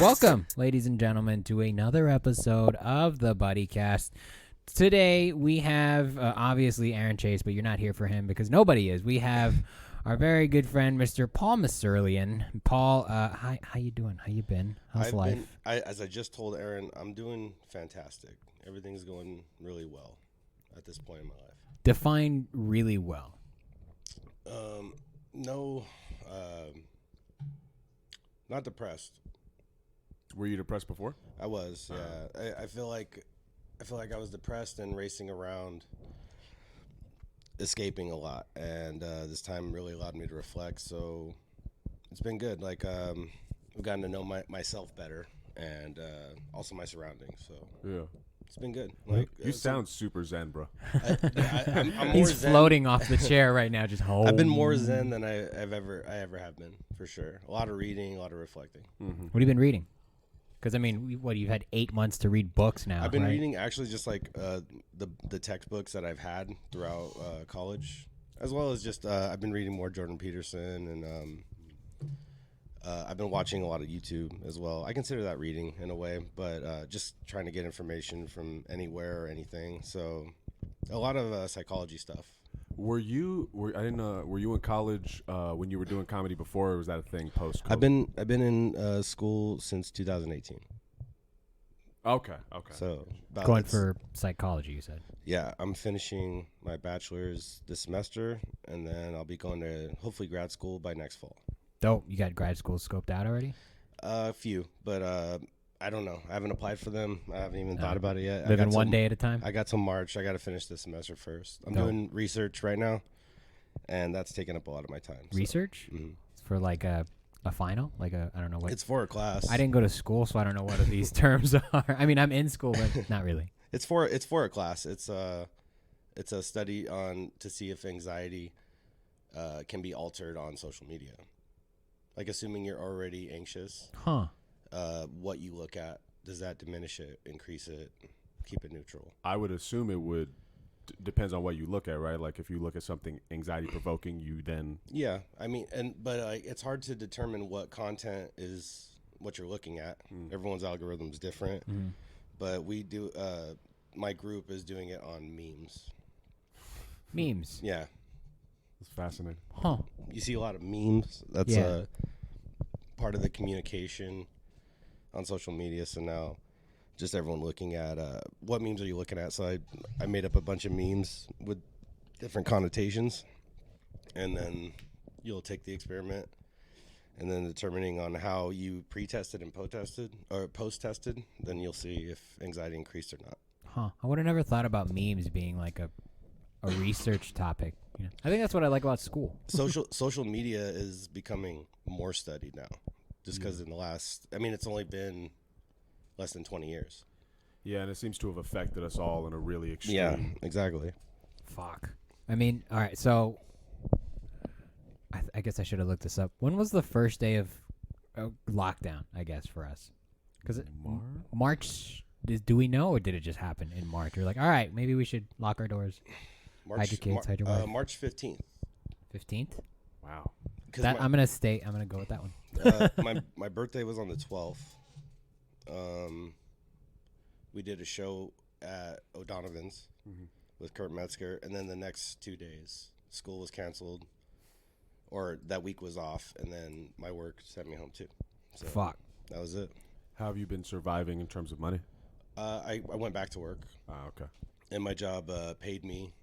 Welcome, ladies and gentlemen, to another episode of the Buddycast. Today we have obviously Aaron Chase, but you're not here for him because nobody is. We have our very good friend, Mr. Paul Missirlian. Paul, hi, how you doing? How you been? How's life? As I just told Aaron, I'm doing fantastic. Everything's going really well at this point in my life. Define really well. Not depressed. Were you depressed before? I was, yeah. I feel like I was depressed and racing around, escaping a lot, and this time really allowed me to reflect. So it's been good. Like I've gotten to know myself better, and also my surroundings. So yeah, it's been good. Like you sound super zen, bro. I'm more He's zen. floating off the chair right now, just home. I've been more zen than I ever have been, for sure. A lot of reading, a lot of reflecting. Mm-hmm. What have you been reading? Because, I mean, you've had 8 months to read books now. I've been right? reading actually just like the textbooks that I've had throughout college, as well as just I've been reading more Jordan Peterson, and I've been watching a lot of YouTube as well. I consider that reading in a way, but just trying to get information from anywhere or anything. So a lot of psychology stuff. Were you in college when you were doing comedy before, or was that a thing post-COVID? I've been in school since 2018. Okay. So Going for psychology, you said. Yeah, I'm finishing my bachelor's this semester, and then I'll be going to hopefully grad school by next fall. Dope. You got grad school scoped out already? A few, but I don't know. I haven't applied for them. I haven't even thought about it yet. Living one day at a time? I got till March. I got to finish this semester first. I'm doing research right now, and that's taking up a lot of my time. Research? Mm-hmm. For like a final? I don't know what. It's for a class. I didn't go to school, so I don't know what these terms are. I mean, I'm in school, but not really. It's for a class. It's a study to see if anxiety can be altered on social media. Like, assuming you're already anxious. Huh. What you look at, does that diminish it, increase it, keep it neutral? I would assume it would. Depends on what you look at, right? Like if you look at something anxiety provoking, you then. Yeah, I mean, but it's hard to determine what content is what you're looking at. Everyone's algorithm is different, but we do. My group is doing it on memes. Memes. Yeah, It's fascinating. Huh. you see a lot of memes. That's part of the communication on social media. So now just everyone looking at what memes are you looking at. So I made up a bunch of memes with different connotations, and then you'll take the experiment, and then determining on how you pre-tested and post-tested, then you'll see if anxiety increased or not. Huh. I would have never thought about memes being like a research topic. You know? I think that's what I like about school. Social media is becoming more studied now, just because in the last, I mean, it's only been less than 20 years. Yeah, and it seems to have affected us all in a really extreme. Yeah, exactly. Fuck. I mean, all right, so I guess I should have looked this up. When was the first day of lockdown, I guess, for us? Because March, do we know, or did it just happen in March? You're like, all right, maybe we should lock our doors. Hide your kids, hide your wife. March 15th. 15th? Wow. I'm going to go with that one. My birthday was on the 12th. We did a show at O'Donovan's with Kurt Metzger, and then the next 2 days, school was canceled, or that week was off, and then my work sent me home too. So Fuck. That was it. How have you been surviving in terms of money? I went back to work. Okay. And my job paid me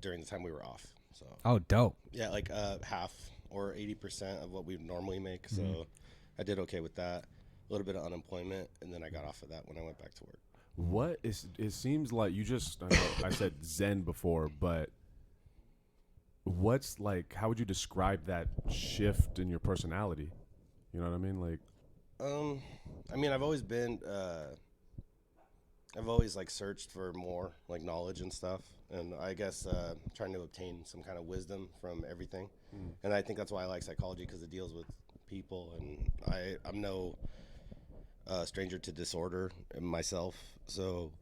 during the time we were off. So. Oh, dope. Yeah, like half or 80% of what we normally make. So I did okay with that. A little bit of unemployment, and then I got off of that when I went back to work. It seems like you just, I said zen before, but what's like, how would you describe that shift in your personality? You know what I mean? Like, I mean, I've always been, I've always like searched for more like knowledge and stuff, and I guess trying to obtain some kind of wisdom from everything. And I think that's why I like psychology, because it deals with people, and I'm no stranger to disorder myself, so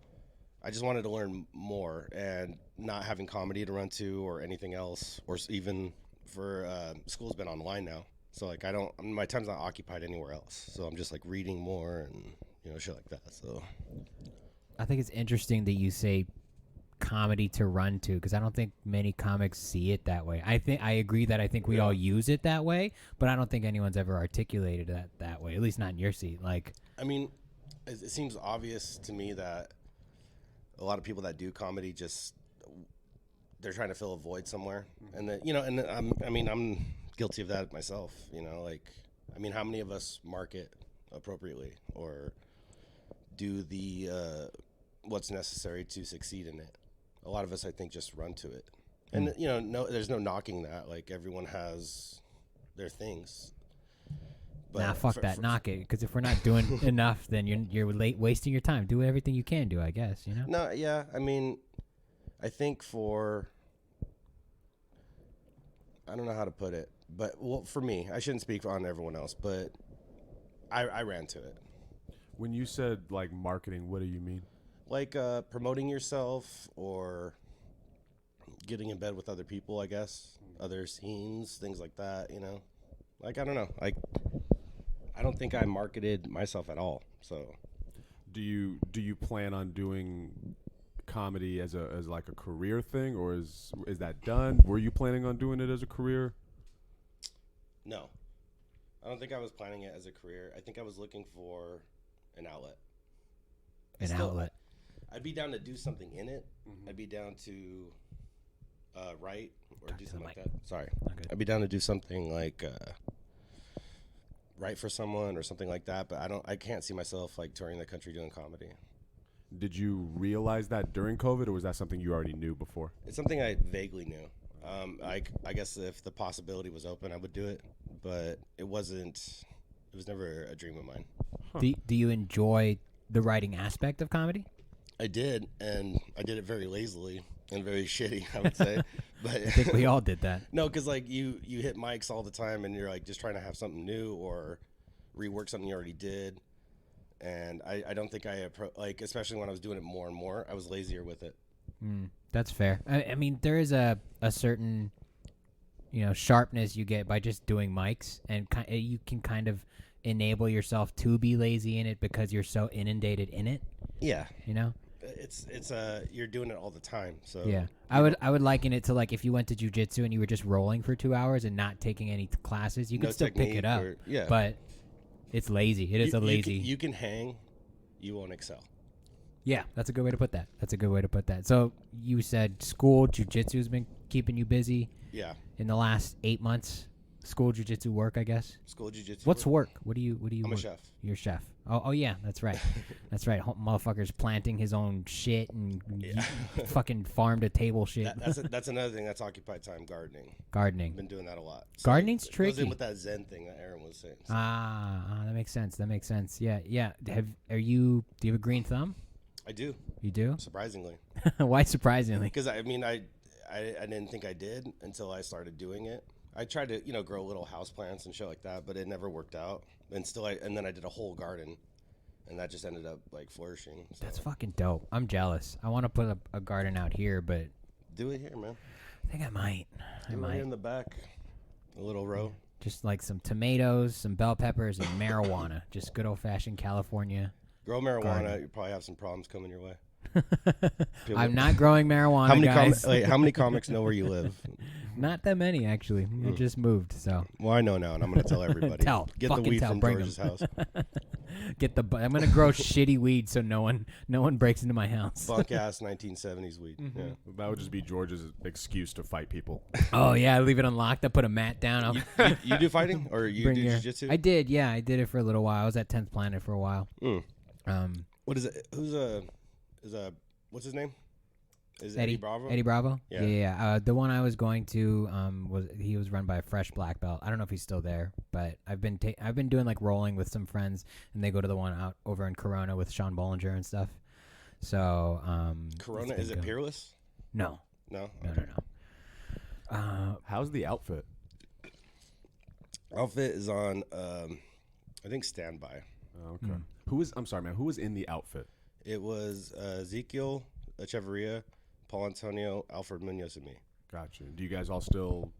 I just wanted to learn more, and not having comedy to run to or anything else, or even for school's been online now, So like my time's not occupied anywhere else. So I'm just like reading more and shit like that. So I think it's interesting that you say comedy to run to, because I don't think many comics see it that way. I agree that I think we all use it that way, but I don't think anyone's ever articulated that way. At least not in your seat. Like, I mean, it seems obvious to me that a lot of people that do comedy they're trying to fill a void somewhere, and that I'm guilty of that myself. How many of us market appropriately or do the what's necessary to succeed in it? A lot of us, I think, just run to it, and there's no knocking that. Like, everyone has their things. But fuck that. Knock it, because if we're not doing enough, then you're wasting your time. Do everything you can do, I guess. No, yeah. I mean, I think I don't know how to put it, but for me, I shouldn't speak on everyone else, but I ran to it. When you said like marketing, what do you mean? Like promoting yourself or getting in bed with other people, I guess, other scenes, things like that. Like, I don't know. Like, I don't think I marketed myself at all. So, do you plan on doing comedy as like a career thing, or is that done? Were you planning on doing it as a career? No, I don't think I was planning it as a career. I think I was looking for an outlet. Outlet. I'd be down to do something in it. Mm-hmm. I'd be down to write or do something like mic. that. Sorry. Okay. I'd be down to do something like write for someone or something like that, but I can't see myself like touring the country doing comedy. Did you realize that during COVID, or was that something you already knew before? It's something I vaguely knew. I guess if the possibility was open, I would do it, but it was never a dream of mine. Huh. Do you enjoy the writing aspect of comedy? I did, and I did it very lazily and very shitty, I would say. But I think we all did that. No, because like you hit mics all the time, and you're like just trying to have something new or rework something you already did. And I don't think especially when I was doing it more and more, I was lazier with it. That's fair. I mean, there is a certain sharpness you get by just doing mics, and you can kind of enable yourself to be lazy in it because you're so inundated in it. Yeah. It's you're doing it all the time. So yeah, I would liken it to like if you went to jiu-jitsu and you were just rolling for 2 hours and not taking any classes, you could still pick it up. But it's lazy. It is a lazy. You can hang, you won't excel. Yeah, that's a good way to put that. So you said school jiu-jitsu has been keeping you busy. Yeah. In the last 8 months, school jiu-jitsu work, I guess. School jiu-jitsu. What's work? What do you? I'm work? a chef. You're a chef. Oh yeah, that's right. That's right. Motherfuckers planting his own shit and fucking farm to table shit. That's another thing that's occupied time. Gardening. I've been doing that a lot. So Gardening's tricky. Goes in with that Zen thing that Aaron was saying. So. That makes sense. Yeah. Do you have a green thumb? I do. You do? Surprisingly. Why surprisingly? Because I didn't think I did until I started doing it. I tried to, grow little house plants and shit like that, but it never worked out. And then I did a whole garden, and that just ended up like flourishing. So. That's fucking dope. I'm jealous. I want to put a garden out here, but do it here, man. I think I might. Here in the back, a little row. Just like some tomatoes, some bell peppers, and marijuana. Just good old fashioned California. Grow marijuana. Garden. You probably have some problems coming your way. I'm not growing marijuana, how many comics know where you live? Not that many, actually. I just moved, so. Well, I know now, and I'm going to tell everybody. Get the weed from George's house. I'm going to grow shitty weed so no one breaks into my house. Bunk ass 1970s weed. Mm-hmm. Yeah. That would just be George's excuse to fight people. Oh yeah, I leave it unlocked. I put a mat down. You do fighting, or you do jiu-jitsu? I did. Yeah, I did it for a little while. I was at 10th Planet for a while. What is it? What's his name? Is Eddie Bravo? Eddie Bravo? Yeah. The one I was going to was run by a fresh black belt. I don't know if he's still there, but I've been doing like rolling with some friends, and they go to the one out over in Corona with Sean Bollinger and stuff. So Corona, is it Peerless? No. No. No. How's the outfit? Outfit is on I think standby. Okay. Who was in the outfit? It was Ezekiel Echeverria, Paul Antonio, Alfred Munoz, and me. Gotcha. Do you guys all still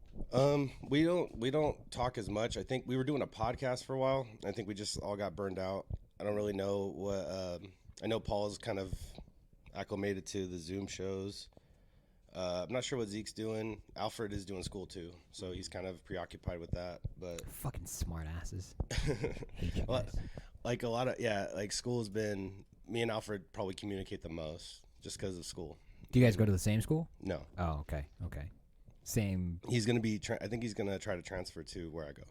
We don't talk as much. I think we were doing a podcast for a while. I think we just all got burned out. I don't really know what. I know Paul's kind of acclimated to the Zoom shows. I'm not sure what Zeke's doing. Alfred is doing school too, so he's kind of preoccupied with that. But Fucking smart asses. Hate you well, guys. like a lot of like school's been. Me and Alfred probably communicate the most just because of school. Do you guys go to the same school? No, Oh, okay. Same. he's gonna be. I think he's gonna try to transfer to where I go.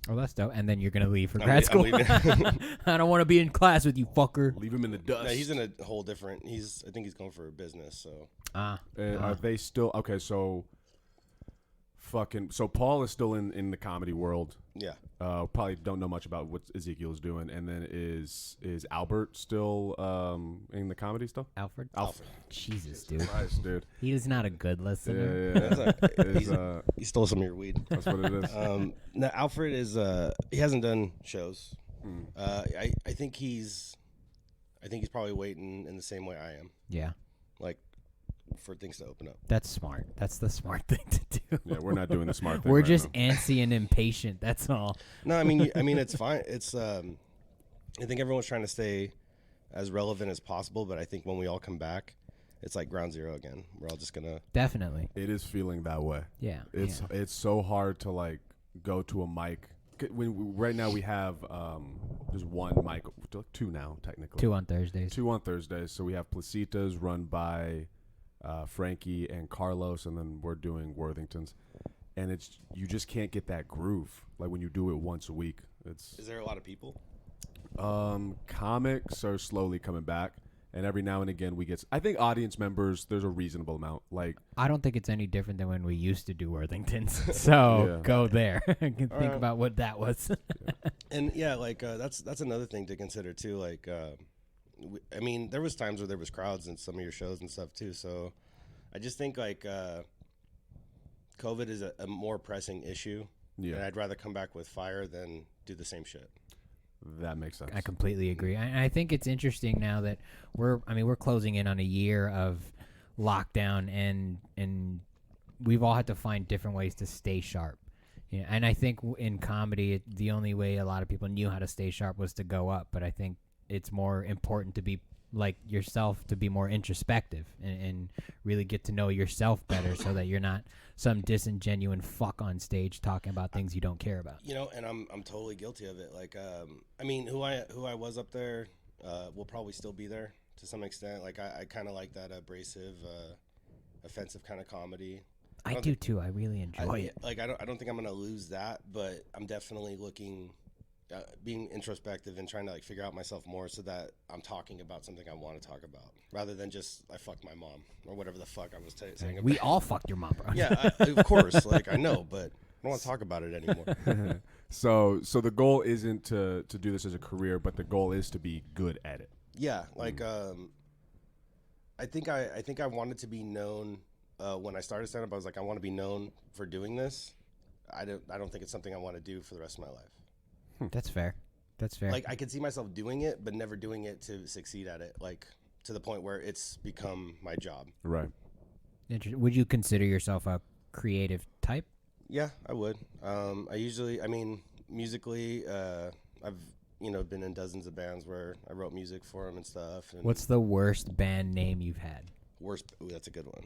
Oh, that's dope. And then you're gonna leave for I'm grad school. leaving. I don't want to be in class with you, fucker. Leave him in the dust. No, he's in a whole different. I think he's going for a business. So Are they still okay? So Paul is still in the comedy world. yeah, Probably don't know much about what Ezekiel's doing. And then is Albert still in the comedy stuff? Alfred? Alfred. Jesus, dude. Christ, dude. He is not a good listener. Yeah. He stole some of your weed. That's what it is. No, Alfred is. He hasn't done shows. I think he's probably waiting in the same way I am, Yeah. like for things to open up. That's smart. That's the smart thing to do. Yeah, we're not doing the smart thing. We're right just now. antsy and impatient. That's all. No, I mean it's fine. It's I think everyone's trying to stay as relevant as possible, but I think when we all come back, it's like ground zero again. We're all just gonna. Definitely. It is feeling that way. Yeah. It's so hard to like go to a mic. Right now we have just one mic, two now technically. Two on Thursdays. Two on Thursdays. So we have Placitas run by Frankie and Carlos, and then we're doing Worthington's. And you just can't get that groove like when you do it once a week. Is there a lot of people? Comics are slowly coming back, and every now and again we get. I think audience members. There's a reasonable amount. Like I don't think it's any different than when we used to do Worthington's. So Yeah. go there. Think about what that was. And yeah, like that's another thing to consider too. Like, I mean, there was times where there was crowds in some of your shows and stuff too. So, I just think like COVID is a more pressing issue. Yeah. And I'd rather come back with fire than do the same shit. that makes sense. I completely agree. I think it's interesting now that we're closing in on a year of lockdown, and we've all had to find different ways to stay sharp. Yeah, and I think in comedy, the only way a lot of people knew how to stay sharp was to go up. But I think it's more important to be like yourself, to be more introspective and really get to know yourself better, so that you're not some disingenuous fuck on stage talking about things you don't care about. You know, and I'm totally guilty of it. Like, I mean, who I was up there will probably still be there to some extent. Like, I kind of like that abrasive, offensive kind of comedy. I do too. I really enjoy it. Like, I don't think I'm gonna lose that, but I'm definitely looking, being introspective and trying to like figure out myself more, so that I'm talking about something I want to talk about, rather than just I fucked my mom or whatever the fuck I was saying. We all fucked your mom, bro. Yeah, of course. Like I know, but I don't want to talk about it anymore. So the goal isn't to do this as a career, but the goal is to be good at it. Yeah, like I think I wanted to be known when I started stand up. I was like, I want to be known for doing this. I don't think it's something I want to do for the rest of my life. That's fair. That's fair. Like I could see myself doing it, but never doing it to succeed at it. Like to the point where it's become my job. Right. Would you consider yourself a creative type? Yeah, I would. I mean, musically, I've been in dozens of bands where I wrote music for them and stuff. And What's the worst band name you've had? worst? Ooh, that's a good one.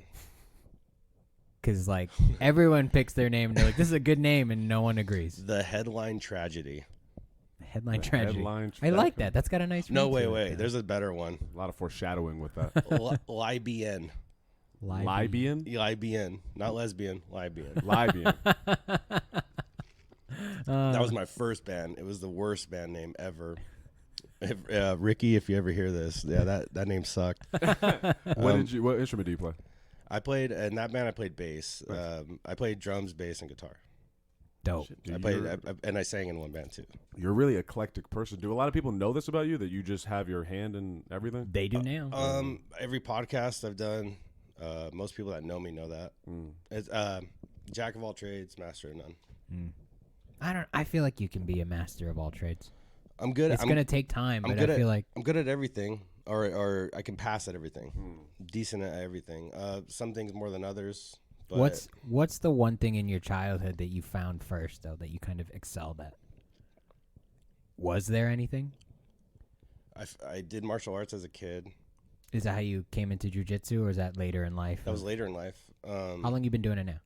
Because like everyone picks their name and they're like, "This is a good name," and no one agrees. The Headline Tragedy. Headline tragedy. Headline I like that. That's got a nice. No, ring to wait. it. There's a better one. A lot of foreshadowing with that. Libian. Libian? Libian. Not lesbian. Libian. Libian. That was my first band. It was the worst band name ever. Ricky, if you ever hear this, yeah, that name sucked. What instrument do you play? I played in that band. I played bass. I played drums, bass, and guitar. Dope. And I sang in one band too. You're a really eclectic person. Do a lot of people know this about you, that you just have your hand in everything? They do now. Every podcast I've done, most people that know me know that. It's jack of all trades, master of none. I feel like you can be a master of all trades. I'm good. It's gonna take time, but I feel like I'm good at everything, or I can pass at everything. Decent at everything. Some things more than others, But What's the one thing in your childhood that you found first, though, that you kind of excelled at? Was there anything? I did martial arts as a kid. Is that how you came into jiu-jitsu, or is that later in life? That was later in life. How long you been doing it now?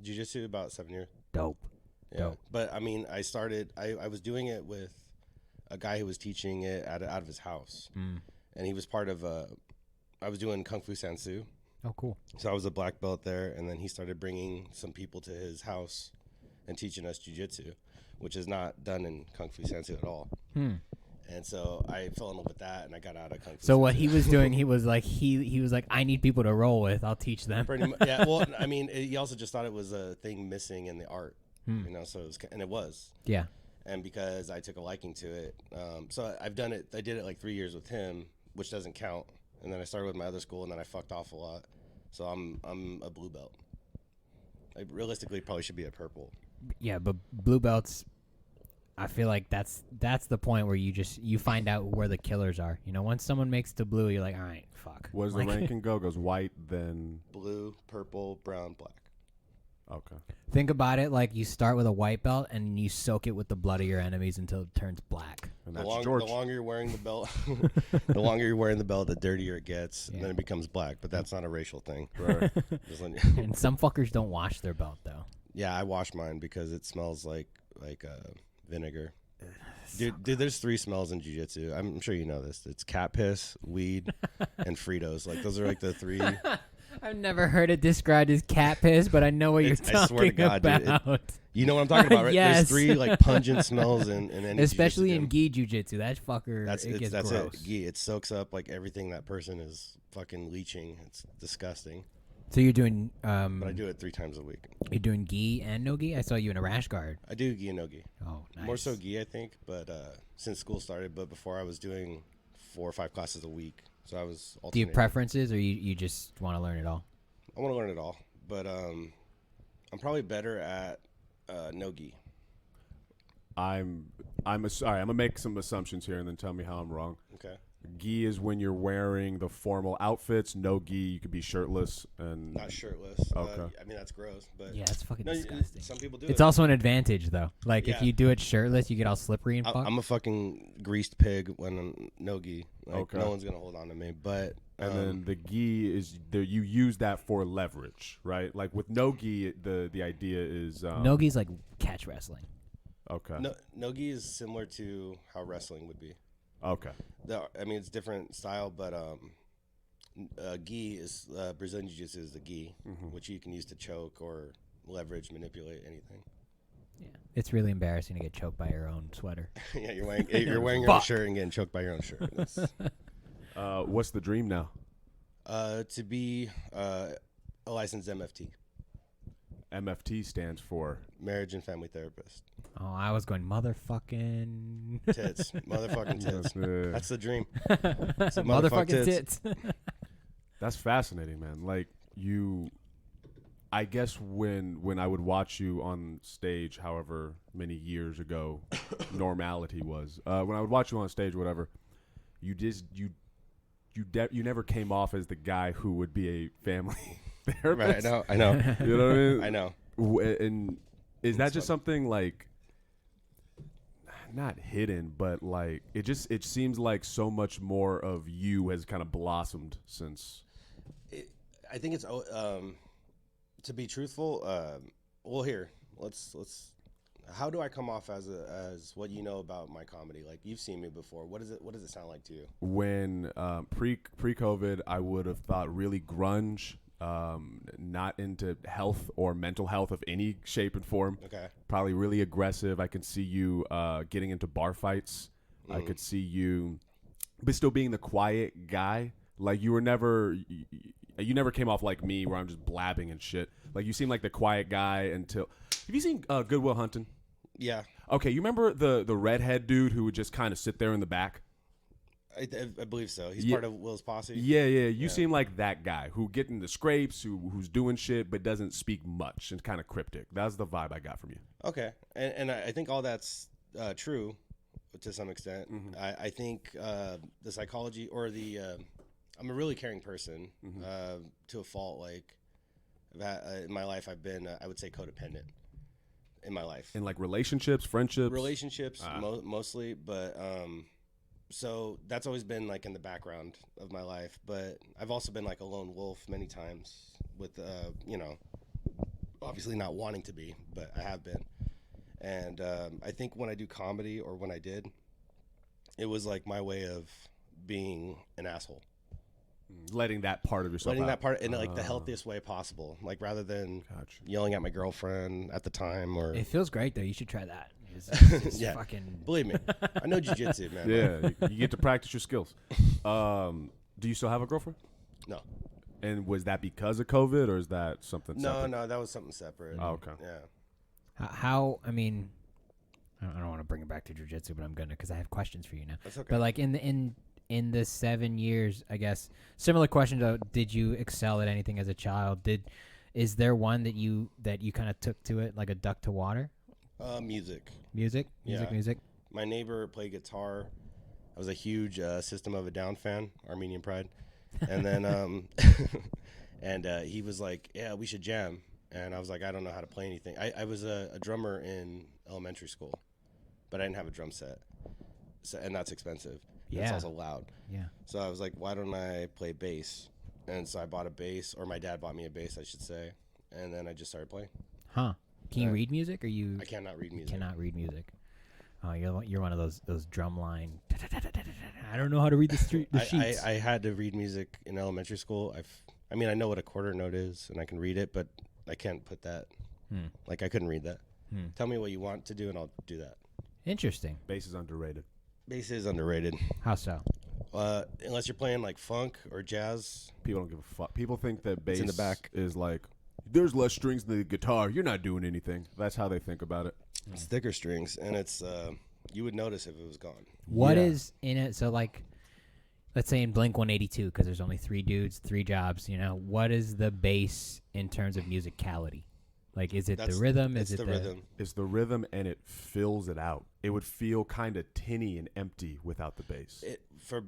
Jiu-jitsu about 7 years. Dope. Yeah. Dope. But I mean, I was doing it with a guy who was teaching it out of his house. And he was part of I was doing Kung Fu Sansu. Oh, cool. So I was a black belt there, and then he started bringing some people to his house and teaching us jiu-jitsu, which is not done in Kung Fu Sansu at all. And so I fell in love with that, and I got out of Kung Fu. So what he was doing, he was like, I need people to roll with. I'll teach them. Pretty much, yeah. Well, I mean, he also just thought it was a thing missing in the art, you know. So it was. Yeah. And because I took a liking to it, so I've done it. I did it like 3 years with him, which doesn't count. And then I started with my other school, and then I fucked off a lot. So I'm a blue belt. I realistically probably should be a purple. Yeah, but blue belts, I feel like that's the point where you find out where the killers are. You know, once someone makes the blue, you're like, all right, fuck. What does the ranking go? Goes white, then Blue, purple, brown, black. okay. Think about it like you start with a white belt and you soak it with the blood of your enemies until it turns black. And The that's George. longer you're wearing the belt, the dirtier it gets, and then it becomes black. But that's not a racial thing. Right. And some fuckers don't wash their belt though. Yeah, I wash mine because it smells like vinegar. Dude, there's 3 smells in jiu-jitsu. I'm sure you know this. It's cat piss, weed, and Fritos. Like those are like the 3. I've never heard it described as cat piss, but I know what you're talking I swear to God, about. dude, you know what I'm talking about, right? Yes. There's 3 like pungent smells in any especially jiu-jitsu in gym. gi jiu-jitsu. That fucker, That's it gets that's gross. it. Gi, it soaks up like everything that person is fucking leeching. It's disgusting. So you're doing But I do it 3 times a week. you're doing gi and no gi? I saw you in a rash guard. I do gi and no gi. Oh, nice. More so gi, I think. But since school started, but before I was doing 4 or 5 classes a week. So I was Do you alternating. preferences, or you just want to learn it all? I want to learn it all, but I'm probably better at no gi. I'm gonna make some assumptions here and then tell me how I'm wrong. Okay. Gi is when you're wearing the formal outfits. No gi, you could be shirtless and Not shirtless. Okay. I mean, that's gross, but Yeah, it's fucking no, disgusting. some people do It's it. also an advantage though. Like if Yeah. you do it shirtless, you get all slippery and fuck. I'm a fucking greased pig when I'm no gi. Like, Okay. no one's gonna hold on to me. But and then the gi is you use that for leverage, right? Like with no gi, the idea is no gi's like catch wrestling. okay. no gi is similar to how wrestling would be. Okay. I mean, it's different style, but gi is Brazilian Jiu-Jitsu is the gi, which you can use to choke or leverage, manipulate anything. Yeah, it's really embarrassing to get choked by your own sweater. Yeah, you're wearing your own shirt and getting choked by your own shirt. That's, What's the dream now? to be a licensed MFT, MFT stands for marriage and family therapist. Oh, I was going motherfucking Tits, motherfucking tits. That's the dream. So motherfucking tits. That's fascinating, man. Like I guess when I would watch you on stage, however many years ago normality was, when I would watch you on stage, whatever, you never came off as the guy who would be a family therapist. Right, I know. You know what I mean? I know. And is that just something like not hidden, but like it seems like so much more of you has kind of blossomed since. I think it's to be truthful. Well, here let's. How do I come off as what you know about my comedy? Like you've seen me before. What does it sound like to you? When pre-COVID, I would have thought really grunge, not into health or mental health of any shape and form. Okay. Probably really aggressive. I can see you getting into bar fights. I could see you, but still being the quiet guy. Like you never came off like me, where I'm just blabbing and shit. Like you seem like the quiet guy until. Have you seen Good Will Hunting? Yeah. Okay, you remember the redhead dude who would just kind of sit there in the back? I believe so. He's Yeah. part of Will's posse. Yeah. You seem like that guy who get in the scrapes, who's doing shit but doesn't speak much and kind of cryptic. That's the vibe I got from you. Okay, and I think all that's true to some extent. I think the psychology or the I'm a really caring person to a fault. Like In my life, I've been, I would say, codependent in my life. In like relationships, friendships? Relationships, mostly, but so that's always been like in the background of my life. But I've also been like a lone wolf many times with, obviously not wanting to be, but I have been. And I think when I do comedy, or when I did, it was like my way of being an asshole. Letting that part of yourself Letting out. that part in like the healthiest way possible. Like rather than yelling at my girlfriend at the time, or It feels great though. You should try that. It's yeah, fucking. believe me, I know jiu-jitsu, man. Yeah, you get to practice your skills. Do you still have a girlfriend? No. And was that because of COVID, or is that something separate? No, that was something separate. Oh, okay. Yeah. How? I mean, I don't want to bring it back to jiu-jitsu, but I'm gonna because I have questions for you now. That's okay. But like in the 7 years, I guess, similar question to, did you excel at anything as a child? Is there one that you kind of took to it like a duck to water? Music. Music. My neighbor played guitar. I was a huge System of a Down fan, Armenian Pride. And then he was like, yeah, we should jam. And I was like, I don't know how to play anything. I was a drummer in elementary school, but I didn't have a drum set. So, and that's expensive. Yeah. It's also loud. Yeah. So I was like, why don't I play bass? And so I bought a bass, or my dad bought me a bass, I should say. And then I just started playing. Huh. Can you read music, or you? I cannot read music. Cannot read music. Oh, you're one of those drum line. I don't know how to read the sheets. I had to read music in elementary school. I mean, I know what a quarter note is, and I can read it, but I can't put that. Like, I couldn't read that. Tell me what you want to do, and I'll do that. Interesting. Bass is underrated. Bass is underrated. How so? Unless you're playing like funk or jazz. People don't give a fuck. People think that bass in the back. is like, there's less strings than the guitar. You're not doing anything. That's how they think about it. It's thicker strings, and it's you would notice if it was gone. What is in it? So like, let's say in Blink 182, because there's only 3 dudes, 3 jobs. What is the bass in terms of musicality? Like, is it the rhythm? Is it the rhythm? It's the rhythm, and it fills it out. It would feel kind of tinny and empty without the bass. For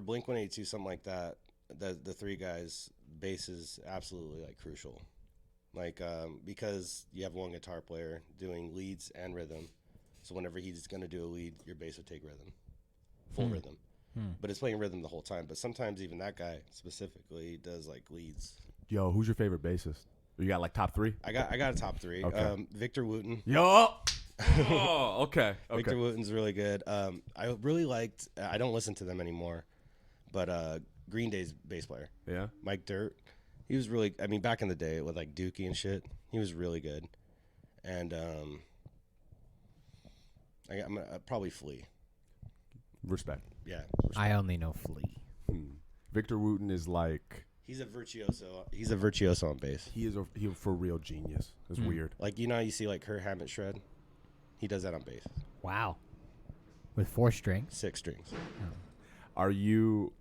Blink 182, something like that, the 3 guys, bass is absolutely like crucial. Like, because you have one guitar player doing leads and rhythm. So whenever he's going to do a lead, your bass would take rhythm, full rhythm. But it's playing rhythm the whole time. But sometimes even that guy specifically does like leads. Yo, who's your favorite bassist? You got like top 3? I got a top 3. Okay. Victor Wooten. Yo. Oh, okay. Victor Wooten's really good. I really liked. I don't listen to them anymore, but Green Day's bass player. Yeah. Mike Dirt. He was really. I mean, back in the day with like Dookie and shit, he was really good. And I'm gonna probably Flea. Respect. Yeah. I only know Flea. Victor Wooten is like. He's a virtuoso. He's a virtuoso on bass. He is a for real genius. It's weird. Like, you know how you see like Kurt Hammett shred? He does that on bass. Wow. With 4 strings. 6 strings. Are you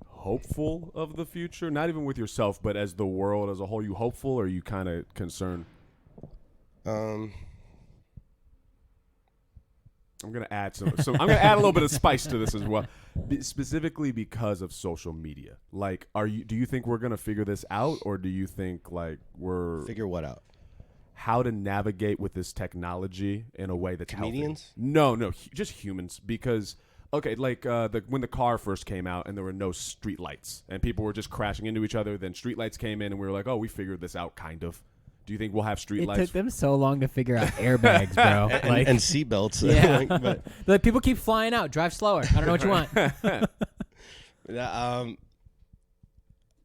hopeful of the future? Not even with yourself, but as the world as a whole. You hopeful, or are you kind of concerned? I'm gonna add some. So I'm gonna add a little bit of spice to this as well, specifically because of social media. Like, do you think we're gonna figure this out, or do you think like we're Figure what out? How to navigate with this technology in a way that's Comedians? healthy? No, just humans. Because like when the car first came out and there were no street lights and people were just crashing into each other. Then street lights came in and we were like, oh, we figured this out, kind of. Do you think we'll have street lights? It took them so long to figure out airbags, bro. and seatbelts. Yeah. Like, people keep flying out. Drive slower. I don't know what you want.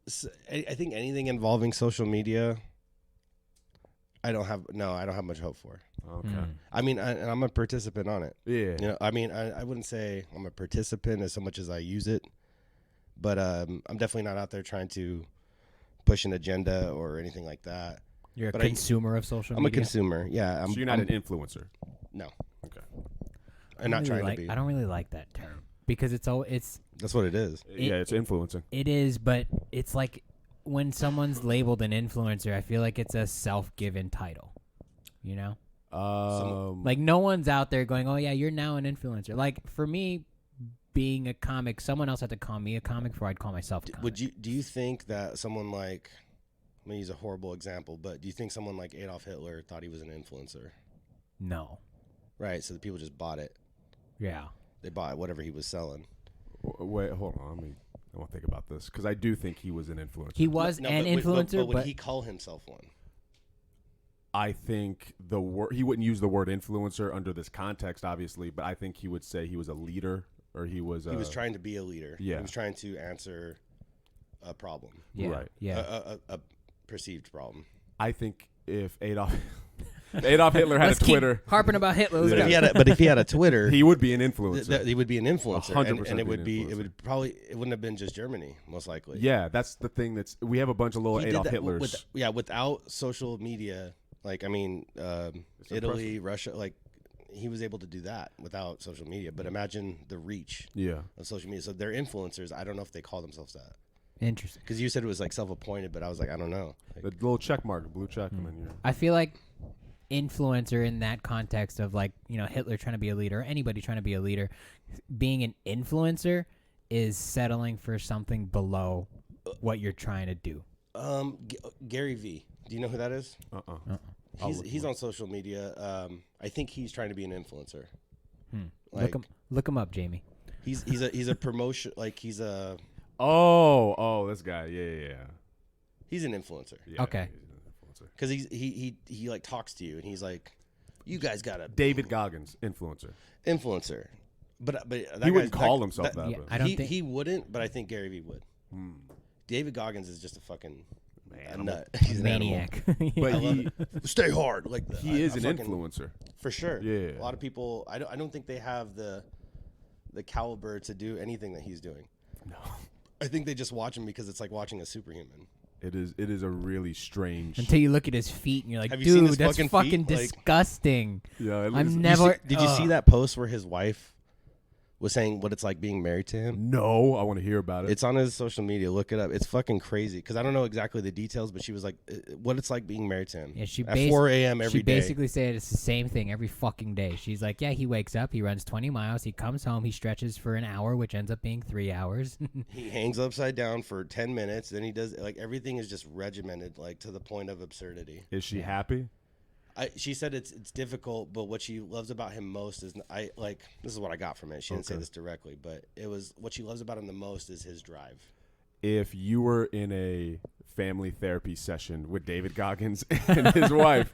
So I think anything involving social media, I don't have much hope for. Okay. I mean, I'm a participant on it. Yeah. I mean, I wouldn't say I'm a participant as so much as I use it, but I'm definitely not out there trying to push an agenda or anything like that. You're a consumer of social media? I'm a consumer, yeah. So you're not an influencer? No. Okay. I'm not trying to be. I don't really like that term because it's that's what it is. It's influencing. It is, but it's like when someone's labeled an influencer, I feel like it's a self-given title, you know? Like, no one's out there going, oh, yeah, you're now an influencer. Like, for me, being a comic, someone else had to call me a comic before I'd call myself a comic. Do you think that someone like I'm gonna use a horrible example, but do you think someone like Adolf Hitler thought he was an influencer? No. Right. So the people just bought it. Yeah. They bought whatever he was selling. Wait, hold on. I want to think about this because I do think he was an influencer. He was an influencer, but would he call himself one? I think he wouldn't use the word influencer under this context, obviously, but I think he would say he was a leader or he was. He was trying to be a leader. Yeah. He was trying to answer a problem. Yeah. Right. Yeah. A perceived problem. I think if Adolf Hitler had Let's a Twitter, keep harping about Hitler. Let's Yeah. go. But if he had a Twitter, he would be an influencer. he would be an influencer, 100% and it would be be, an influencer. it wouldn't have been just Germany, most likely. Yeah, that's the thing. We have a bunch of little He did Adolf that Hitlers. without social media, like Italy, impressive. Russia, like he was able to do that without social media. But imagine the reach Yeah. of social media. So they're influencers. I don't know if they call themselves that. Interesting. Because you said it was like self-appointed, but I was like, I don't know. The little check mark, blue check, and then you're. I feel like influencer in that context of like, Hitler trying to be a leader, or anybody trying to be a leader, being an influencer is settling for something below what you're trying to do. Gary V. Do you know who that is? He's on social media. I think he's trying to be an influencer. Like, Look him up, Jamie. He's a promotion, like he's a. Oh, this guy. Yeah. He's an influencer. Yeah, Okay. he's an influencer. Because he like talks to you and he's like, you guys gotta. David Goggins, influencer. But that He wouldn't guy's- call himself that. Yeah, but- I don't he, think he wouldn't, but I think Gary Vee would. David Goggins is just a fucking a nut. He's an animal. maniac. But I love he it. Stay hard like that. he is I an fucking- influencer. for sure. Yeah. A lot of people. I don't think they have the caliber to do anything that he's doing. No. I think they just watch him because it's like watching a superhuman. It is a really strange. Until you look at his feet and you're like, Have you seen dude, his that's fucking fucking feet? Like- disgusting. Yeah, I'm never. Did you see that post where his wife was saying what it's like being married to him? No, I want to hear about it. It's on his social media. Look it up. It's fucking crazy because I don't know exactly the details, but she was like, what it's like being married to him. Yeah, at 4 a.m. every She day. basically said it's the same thing every fucking day. She's like, yeah, he wakes up, he runs 20 miles, he comes home, he stretches for an hour, which ends up being 3 hours. He hangs upside down for 10 minutes. Then he does like everything is just regimented, like to the point of absurdity. Is she happy? She said it's difficult, but what she loves about him most is this is what I got from it. She didn't say Okay. this directly, but it was what she loves about him the most is his drive. If you were in a family therapy session with David Goggins and his wife,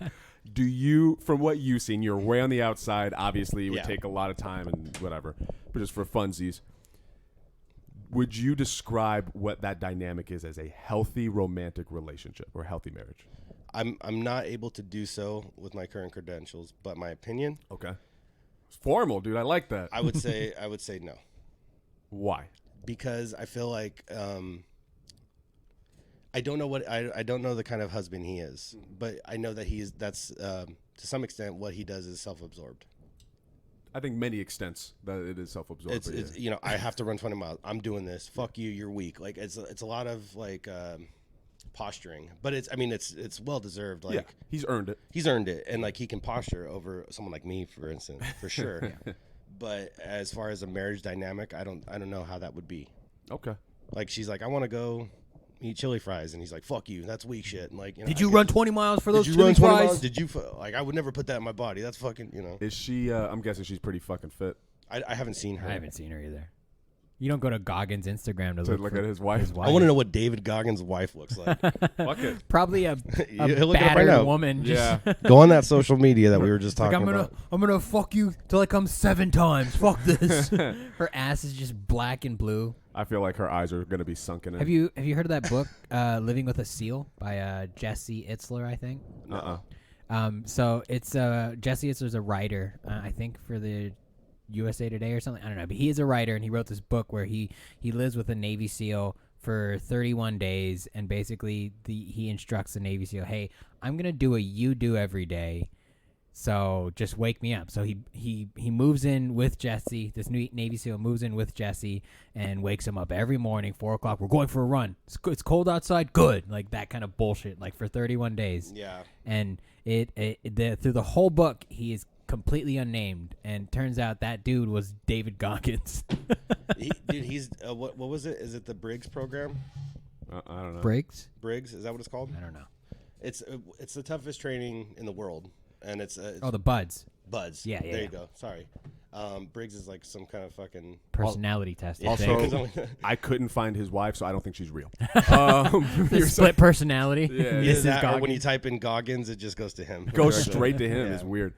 do you, from what you've seen, you're way on the outside. Obviously, it would Yeah. take a lot of time and whatever, but just for funsies, would you describe what that dynamic is as a healthy romantic relationship or healthy marriage? I'm not able to do so with my current credentials, but my opinion, Okay. It's formal, dude. I like that. I would say no. Why? Because I feel like I don't know I don't know the kind of husband he is, but I know that that's to some extent what he does is self-absorbed. I think many extents that it is self-absorbed. It's but yeah. I have to run 20 miles. I'm doing this. Fuck you. You're weak. Like it's a lot of like posturing, but it's well deserved. Like Yeah, he's earned it. he's earned it, and like he can posture over someone like me, for instance, for sure. But as far as a marriage dynamic, I don't know how that would be. Okay. Like she's like, I want to go eat chili fries, and he's like, fuck you, that's weak shit. And like, Did you run 20 miles for those Did you chili run 20 fries? miles? Did you like? I would never put that in my body. That's fucking. Is she? I'm guessing she's pretty fucking fit. I haven't seen her. I haven't seen her either. You don't go to Goggins' Instagram to To look look for at his wife. I want to know what David Goggins' wife looks like. Fuck it. Probably a He'll look it up right battered now. woman. Yeah. Go on that social media that we were just Like talking I'm about. gonna fuck you till I come 7 times. Fuck this. Her ass is just black and blue. I feel like her eyes are gonna be sunken in. Have you heard of that book, Living with a Seal by Jesse Itzler? I think. So it's Jesse Itzler's a writer. I think for the USA Today or something. I don't know, but he is a writer and he wrote this book where he lives with a Navy SEAL for 31 days and basically he instructs the Navy SEAL, hey, I'm gonna do what you do every day. So just wake me up. So he moves in with Jesse. This new Navy SEAL moves in with Jesse and wakes him up every morning, 4:00. We're going for a run. It's cold outside. Good. Like that kind of bullshit. Like for 31 days. Yeah. And through the whole book, he is completely unnamed. And turns out that dude was David Goggins. He's what was it? Is it the Briggs program? I don't know. Briggs? Briggs, is that what it's called? I don't know. It's the toughest training in the world, and it's the buds. Buds. Yeah, There yeah. you go. Sorry. Briggs is like some kind of fucking Personality test. I Also, think. I couldn't find his wife, so I don't think she's real. The split personality. Yeah. Either Mrs. that, or when Goggins. you type in Goggins, it just goes to him. Goes straight to him. Yeah. It's weird.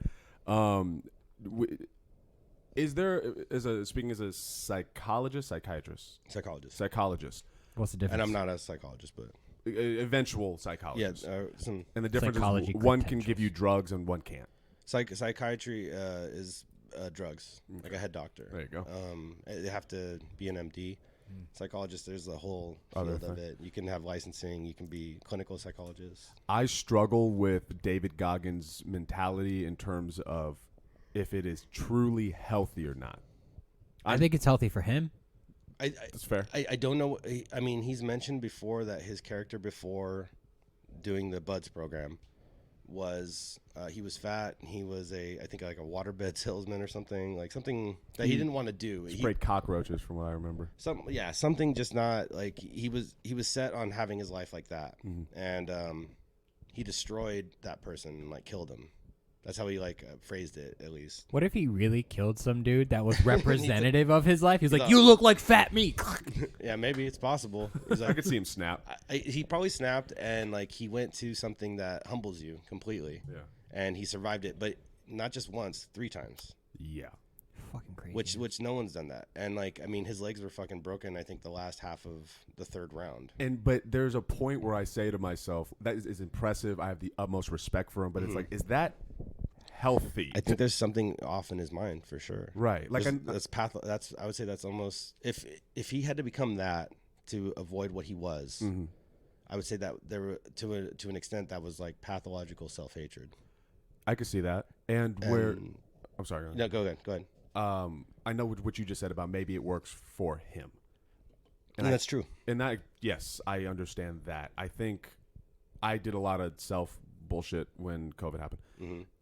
Is there speaking as a psychologist? Psychologist. What's the difference? And I'm not a psychologist, but Eventual yeah, psychologist. some And the difference Psychology is one can credentials. give you drugs and one can't. psychiatry is drugs, like a head doctor. There you go. They have to be an MD. Psychologist, there's a whole Other field of thing. it. You can have licensing. You can be clinical psychologist. I struggle with David Goggins' mentality in terms of if it is truly healthy or not. I think it's healthy for him. That's fair. I don't know. I mean, he's mentioned before that his character before doing the Buds program was he was fat and he was I think like a waterbed salesman or something, like something that he didn't want to do. Sprayed cockroaches from what I remember. Something just not like he was set on having his life like that, and he destroyed that person and like killed him. That's how he phrased it, at least. What if he really killed some dude that was representative of his life? He's like, thought- you look like fat meat. Yeah, maybe it's possible. He's I like, could see him snap. he probably snapped, and like he went to something that humbles you completely. Yeah. And he survived it, but not just once, 3 times. Yeah. Fucking crazy. Which no one's done that. And like, I mean, his legs were fucking broken, I think, the last half of the 3rd round. But there's a point where I say to myself, that is impressive. I have the utmost respect for him, but it's like, is that healthy? I think there's something off in his mind for sure. Right. Like I would say that's almost if he had to become that to avoid what he was, I would say that there were to an extent that was like pathological self-hatred. I could see that. And where I'm sorry. No, go ahead. I know what you just said about maybe it works for him. And that's true. And yes, I understand that. I think I did a lot of self bullshit when COVID happened.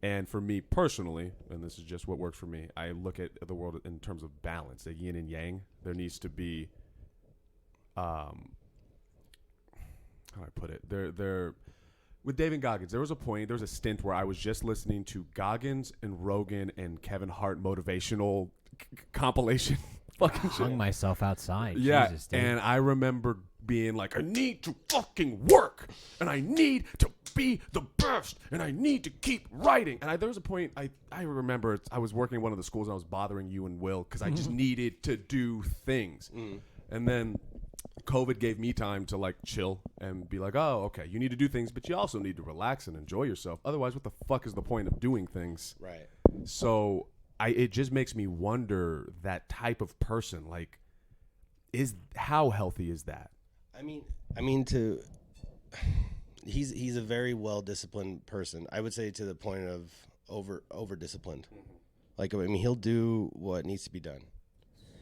And for me personally, and this is just what works for me, I look at the world in terms of balance, the yin and yang. There needs to be, how do I put it? There with David Goggins, there was a stint where I was just listening to Goggins and Rogan and Kevin Hart motivational compilation fucking shit. Hung myself outside. Yeah, Jesus, dude. and I remember being like, I need to fucking work, and I need to be the best, and I need to keep writing. And there was a point, I remember I was working in one of the schools, and I was bothering you and Will because I just needed to do things. And then COVID gave me time to like chill and be like, oh, okay, you need to do things, but you also need to relax and enjoy yourself. Otherwise, what the fuck is the point of doing things? Right. So it just makes me wonder that type of person, like, how healthy is that? I mean, he's a very well disciplined person. I would say to the point of over disciplined. Like, I mean, he'll do what needs to be done,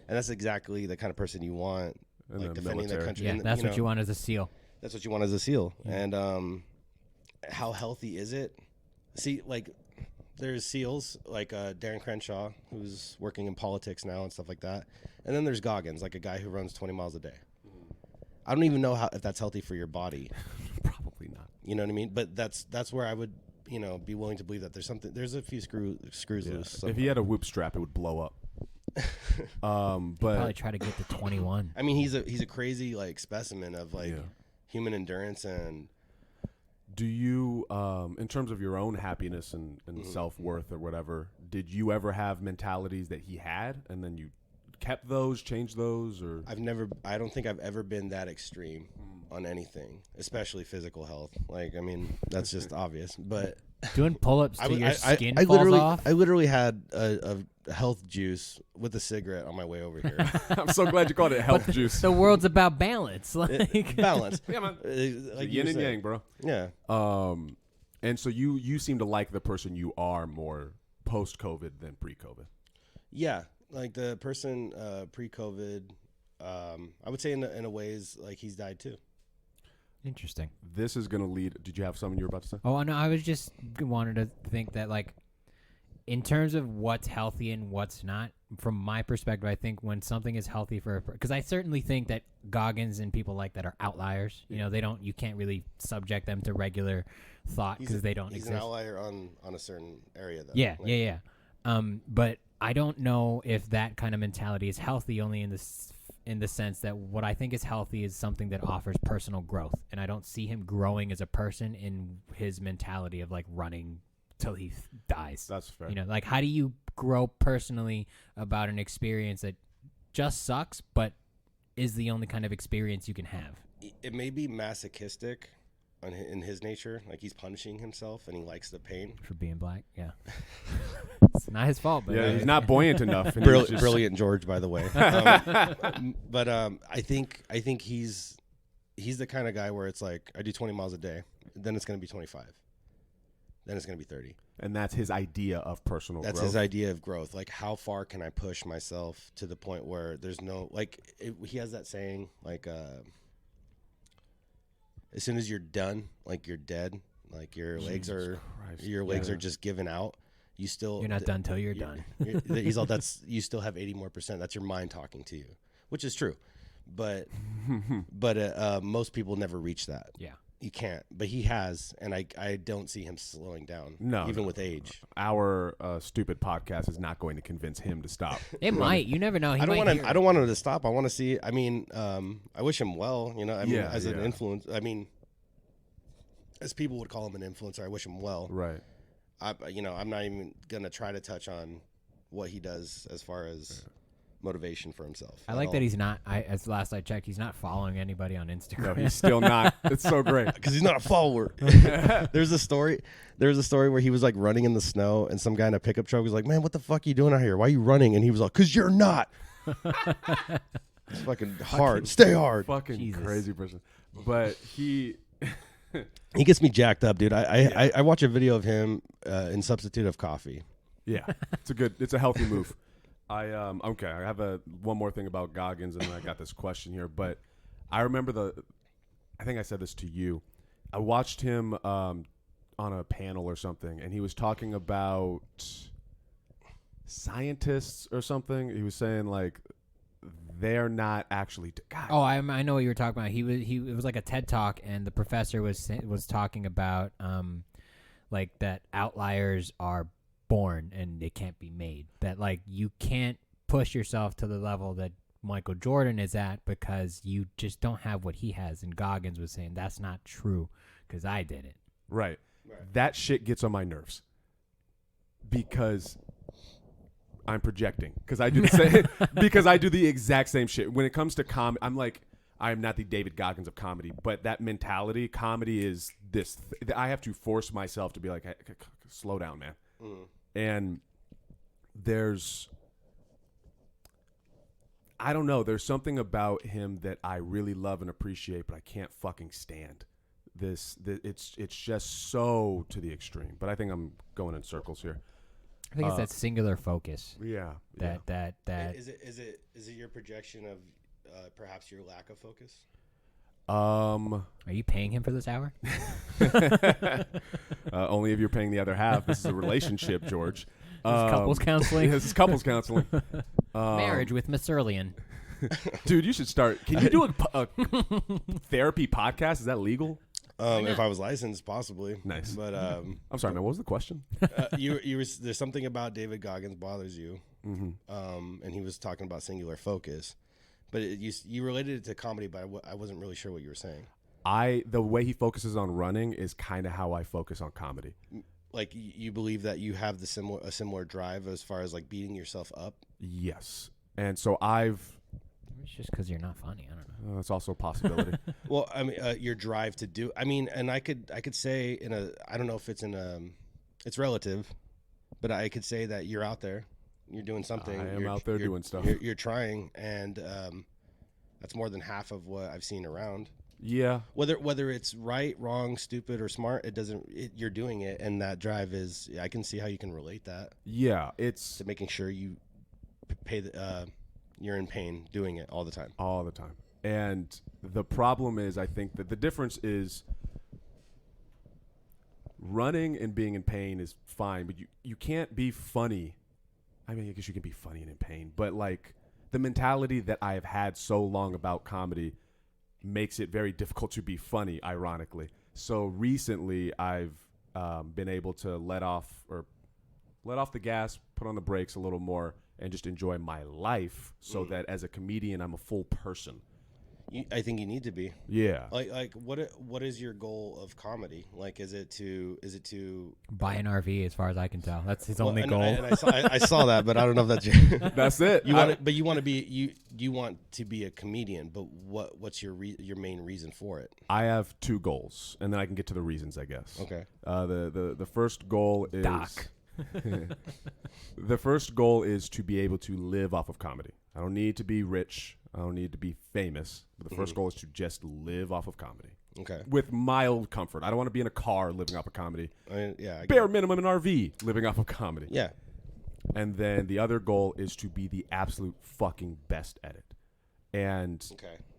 and that's exactly the kind of person you want, In like the defending the military. country. yeah, and, that's what you want as a SEAL. That's what you want as a SEAL. And how healthy is it? See, like, there's SEALs like Darren Crenshaw, who's working in politics now and stuff like that. And then there's Goggins, like a guy who runs 20 miles a day. I don't even know if that's healthy for your body. Probably not. You know what I mean? But that's where I would, be willing to believe that there's a few screws loose. If he had a whoop strap, it would blow up. Probably But try to get to 21. I mean, he's a crazy like specimen of like human endurance. And do you, in terms of your own happiness and self-worth or whatever, did you ever have mentalities that he had, and then you kept those, changed those, or? I don't think I've ever been that extreme on anything, especially physical health. Like, I mean, that's just obvious. But Doing pull-ups till your skin I falls off. I literally had a health juice with a cigarette on my way over here. I'm so glad you called it health juice. The world's about balance. Like Balance. Yeah, man. Like Yin and you yang, said. bro. Yeah. And so you seem to like the person you are more post-COVID than pre-COVID. Yeah. Like the person pre-COVID, I would say in a ways like he's died too. Interesting. This is going to lead. Did you have something you were about to say? Oh no, I was just wanted to think that like in terms of what's healthy and what's not, from my perspective, I think when something is healthy because I certainly think that Goggins and people like that are outliers. You know, you can't really subject them to regular thought because they don't He's exist. an outlier on a certain area, though. Yeah, yeah. But I don't know if that kind of mentality is healthy only in the sense that what I think is healthy is something that offers personal growth. And I don't see him growing as a person in his mentality of like running till he dies. That's fair. You know, like how do you grow personally about an experience that just sucks, but is the only kind of experience you can have? It may be masochistic in his nature, like he's punishing himself and he likes the pain. For being black, yeah. It's not his fault, but Yeah, he's not buoyant enough. And he's just- Brilliant George, by the way. But I think he's the kind of guy where it's like, I do 20 miles a day, then it's going to be 25. Then it's going to be 30. And that's his idea of personal growth. That's his idea of growth. Like, how far can I push myself to the point where there's no, like, he has that saying, like, as soon as you're done, like, you're dead. Like, your legs are just giving out. You're not done till you're done. He's all, you still have 80 more %. That's your mind talking to you, which is true. But most people never reach that. Yeah. You can't, but he has, and I don't see him slowing down. No, even with age. Our stupid podcast is not going to convince him to stop. It might. You never know. I don't want him to stop. I want to see. I mean, I wish him well. You know, I mean, as an influence. I mean, as people would call him an influencer, I wish him well. Right. I'm not even gonna try to touch on what he does as far as motivation for himself. I like that he's not. As last I checked, he's not following anybody on Instagram. No, he's still not. It's so great because he's not a follower. There's a story where he was like running in the snow, and some guy in a pickup truck was like, "Man, what the fuck are you doing out here? Why are you running?" And he was like, "Cause you're not." It's fucking hard. Stay hard. Fucking Jesus. Crazy person. But he gets me jacked up, dude. I watch a video of him in substitute of coffee. Yeah, it's a healthy move. I have one more thing about Goggins, and then I got this question here. But I remember I think I said this to you. I watched him on a panel or something, and he was talking about scientists or something. He was saying like they're not actually. God. Oh, I know what you were talking about. It was like a TED talk, and the professor was talking about like that outliers are born and it can't be made. That like you can't push yourself to the level that Michael Jordan is at because you just don't have what he has. And Goggins was saying that's not true because I did it. Right. That shit gets on my nerves because I'm projecting because I do the exact same shit when it comes to comedy. I'm like, I'm not the David Goggins of comedy, but that mentality, comedy is this. I have to force myself to be like, hey, slow down, man. Mm. And I don't know, there's something about him that I really love and appreciate, but I can't fucking stand it's just so to the extreme. But I think I'm going in circles here. I think it's that singular focus. Yeah. That is it your projection of perhaps your lack of focus? Are you paying him for this hour? Only if you're paying the other half. This is a relationship, George. Couples counseling. This is couples counseling. Marriage with Missirlian. Dude, you should start. Can you do a therapy podcast? Is that legal? If I was licensed, possibly. Nice. But I'm sorry, man. What was the question? There's something about David Goggins bothers you, and he was talking about singular focus. But you related it to comedy, but I wasn't really sure what you were saying. The way he focuses on running is kind of how I focus on comedy. Like you believe that you have a similar drive as far as like beating yourself up? Yes. And so it's just because you're not funny. I don't know. That's also a possibility. Well, I mean, your drive to do. I mean, and I could say I don't know if it's it's relative, but I could say that you're out there. You're doing something. I am out there doing stuff. You're trying, and that's more than half of what I've seen around. Yeah. Whether it's right, wrong, stupid, or smart, you're doing it, and that drive is. I can see how you can relate that. Yeah, it's to making sure you pay you're in pain doing it all the time. All the time. And the problem is, I think that the difference is running and being in pain is fine, but you can't be funny. I mean, I guess you can be funny and in pain, but like the mentality that I have had so long about comedy makes it very difficult to be funny, ironically. So recently I've been able to let off the gas, put on the brakes a little more, and just enjoy my life so that as a comedian, I'm a full person. I think you need to be. Yeah. Like what is your goal of comedy? Like, is it to buy an RV? As far as I can tell, that's his only goal. And I saw that, but I don't know if that's your That's it. you want to be you want to be a comedian, but what's your main reason for it? I have two goals, and then I can get to the reasons, I guess. Okay. The first goal is Doc. The first goal is to be able to live off of comedy. I don't need to be rich. I don't need to be famous. But the first goal is to just live off of comedy. Okay. With mild comfort. I don't want to be in a car living off of comedy. I mean, yeah. Bare minimum an RV living off of comedy. Yeah. And then the other goal is to be the absolute fucking best at it. And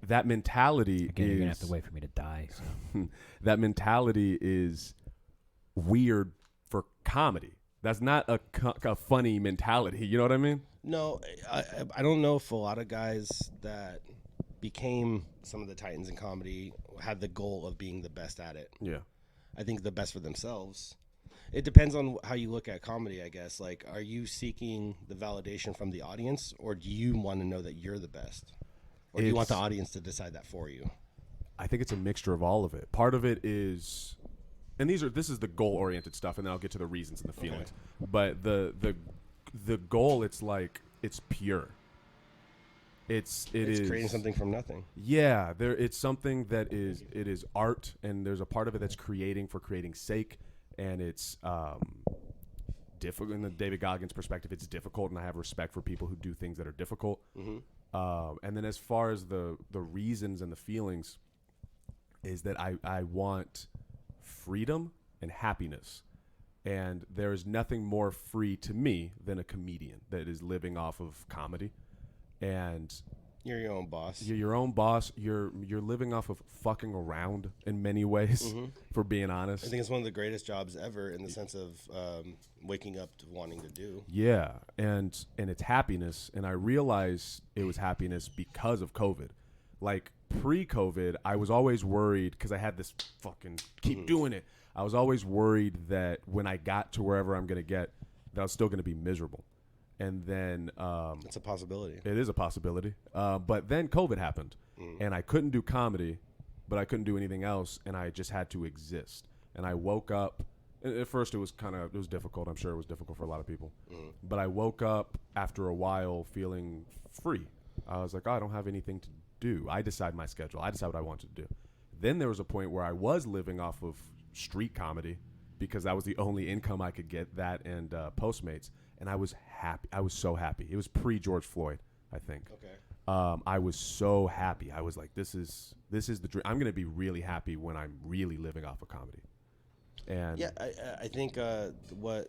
that mentality Again, you're going to have to wait for me to die. So. That mentality is weird for comedy. That's not a funny mentality. You know what I mean? No, I don't know if a lot of guys that became some of the titans in comedy had the goal of being the best at it. Yeah. I think the best for themselves. It depends on how you look at comedy, I guess. Like, are you seeking the validation from the audience, or do you want to know that you're the best? Or do you want the audience to decide that for you? I think it's a mixture of all of it. Part of it is, and this is the goal-oriented stuff, and then I'll get to the reasons and the feelings. Okay. But the goal, it's like, it's pure. It's creating something from nothing. Yeah, it's something that is art, and there's a part of it that's creating for creating's sake, and it's difficult. In the David Goggins perspective, it's difficult, and I have respect for people who do things that are difficult. Mm-hmm. And then as far as the reasons and the feelings, is that I want freedom and happiness. And there is nothing more free to me than a comedian that is living off of comedy. And you're your own boss. You're your own boss. You're living off of fucking around in many ways, for being honest. I think it's one of the greatest jobs ever in the sense of waking up to wanting to do. Yeah, and it's happiness. And I realized it was happiness because of COVID. Like pre-COVID, I was always worried because I had this fucking keep doing it. I was always worried that when I got to wherever I'm going to get, that I was still going to be miserable. And then it's a possibility. It is a possibility. But then COVID happened, and I couldn't do comedy, but I couldn't do anything else, and I just had to exist. And I woke up. At first, it was difficult. I'm sure it was difficult for a lot of people. But I woke up after a while feeling free. I was like, I don't have anything to do. I decide my schedule. I decide what I want to do. Then there was a point where I was living off of street comedy because that was the only income I could get, that and Postmates. And I was happy. I was so happy. It was pre-George Floyd, I think. Okay. I was so happy. I was like, this is the dream. I'm going to be really happy when I'm really living off of comedy. And yeah, I think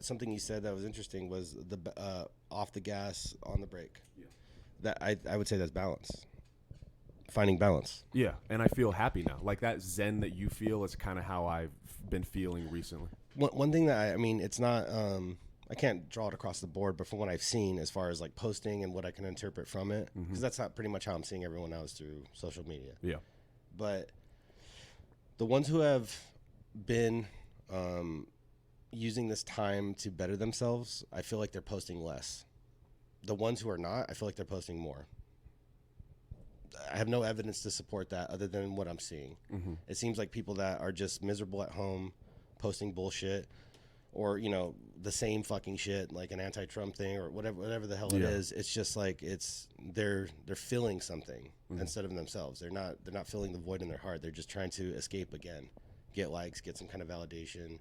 something you said that was interesting was the off the gas, on the brake. Yeah. That I would say that's balance. Finding balance. Yeah, and I feel happy now. Like that zen that you feel is kind of how I've been feeling recently. One thing that I mean, it's not. I can't draw it across the board, but from what I've seen, as far as like posting and what I can interpret from it, because that's not pretty much how I'm seeing everyone else through social media. Yeah. But the ones who have been using this time to better themselves, I feel like they're posting less. The ones who are not, I feel like they're posting more. I have no evidence to support that other than what I'm seeing. Mm-hmm. It seems like people that are just miserable at home, posting bullshit, or the same fucking shit, like an anti-Trump thing or whatever the hell it is. It's just like they're feeling something instead of themselves. They're not filling the void in their heart. They're just trying to escape again, get likes, get some kind of validation.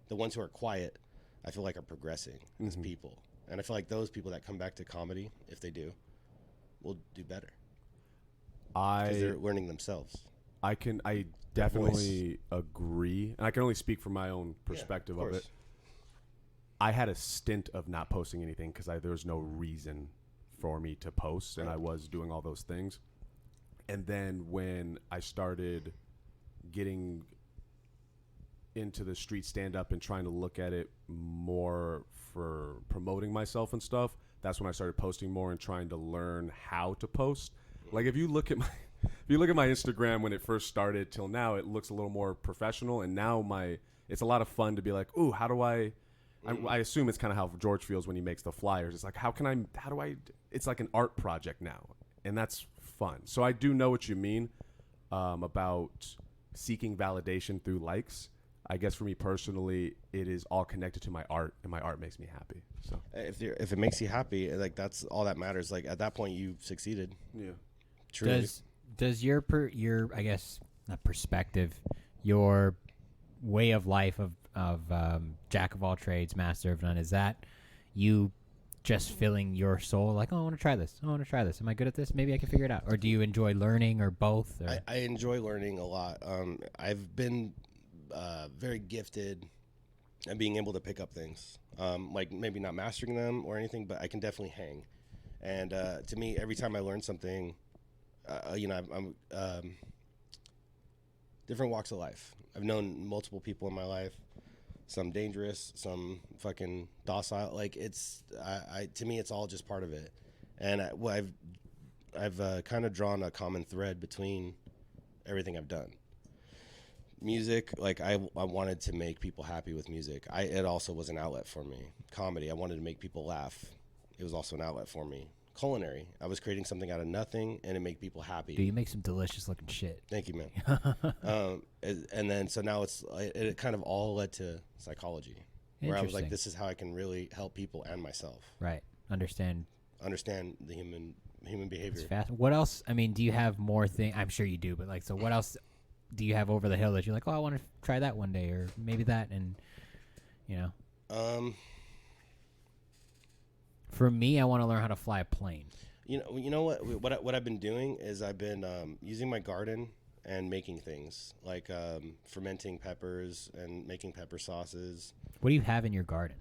The ones who are quiet, I feel like are progressing as people, and I feel like those people that come back to comedy, if they do, will do better. Because they're learning themselves. I definitely agree, and I can only speak from my own perspective of it. I had a stint of not posting anything because there was no reason for me to post, and I was doing all those things. And then when I started getting into the street stand-up and trying to look at it more for promoting myself and stuff, that's when I started posting more and trying to learn how to post. Like if you look at my Instagram when it first started till now, it looks a little more professional, and now it's a lot of fun to be like, ooh, how do I assume it's kind of how George feels when he makes the flyers. It's like, it's like an art project now, and that's fun. So I do know what you mean about seeking validation through likes. I guess for me personally, it is all connected to my art, and my art makes me happy. So if it makes you happy, like that's all that matters. Like at that point, you've succeeded. yeah. Truly. Does your I guess not perspective, your way of life of jack of all trades, master of none, is that you just filling your soul like, oh, I want to try this. Am I good at this? Maybe I can figure it out. Or do you enjoy learning, or both? Or? I enjoy learning a lot. I've been very gifted at being able to pick up things. Like maybe not mastering them or anything, but I can definitely hang. And to me, every time I learn something, I'm different walks of life. I've known multiple people in my life, some dangerous, some fucking docile. Like to me, it's all just part of it. And I've kind of drawn a common thread between everything I've done. Music, like I wanted to make people happy with music. It also was an outlet for me. Comedy, I wanted to make people laugh. It was also an outlet for me. Culinary, I was creating something out of nothing and it made people happy. Dude, you make some delicious looking shit. Thank you, man. And then so now it kind of all led to psychology, where I was like, this is how I can really help people and myself. Right. Understand the human behavior. It's fast. What else? I mean, do you have more things? I'm sure you do, but like, so what else do you have over the hill that you're like, oh, I want to try that one day, or maybe that, and For me, I want to learn how to fly a plane. You know what I've been doing is I've been using my garden and making things like fermenting peppers and making pepper sauces. What do you have in your garden?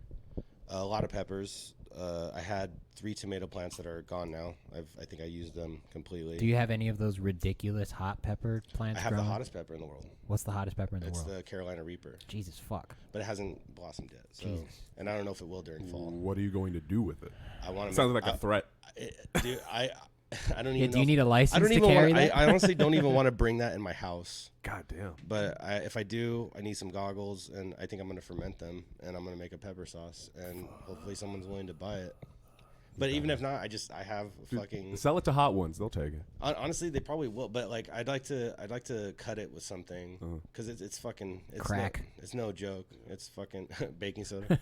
A lot of peppers. I had 3 tomato plants that are gone now. I think I used them completely. Do you have any of those ridiculous hot pepper plants? I have growing? the hottest pepper in the world. What's the hottest pepper in the world? It's the Carolina Reaper. Jesus fuck. But it hasn't blossomed yet. So, Jesus. and I don't know if it will during fall. What are you going to do with it? I want to. Sounds like a threat. Dude, I don't even. Do you need a license I don't to even carry want. that? I honestly don't even want to bring that in my house. God damn. But if I do, I need some goggles, and I think I'm going to ferment them, and I'm going to make a pepper sauce, and hopefully someone's willing to buy it. But even if not, I have fucking. Sell it to Hot Ones; they'll take it. Honestly, they probably will. But like, I'd like to cut it with something because it's fucking crack. It's no joke. It's fucking baking soda.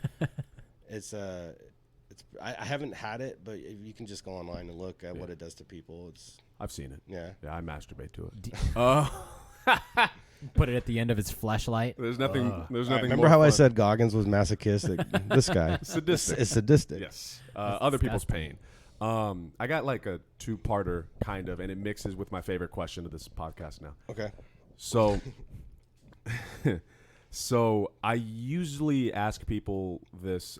I haven't had it, but you can just go online and look at what it does to people. I've seen it. Yeah. I masturbate to it. Put it at the end of its fleshlight. There's nothing. There's nothing. Remember how I said Goggins was masochistic? This guy, sadistic. It's sadistic. Yes. Other people's pain. I got like a 2-parter kind of, and it mixes with my favorite question of this podcast now. Okay. So, so I usually ask people this,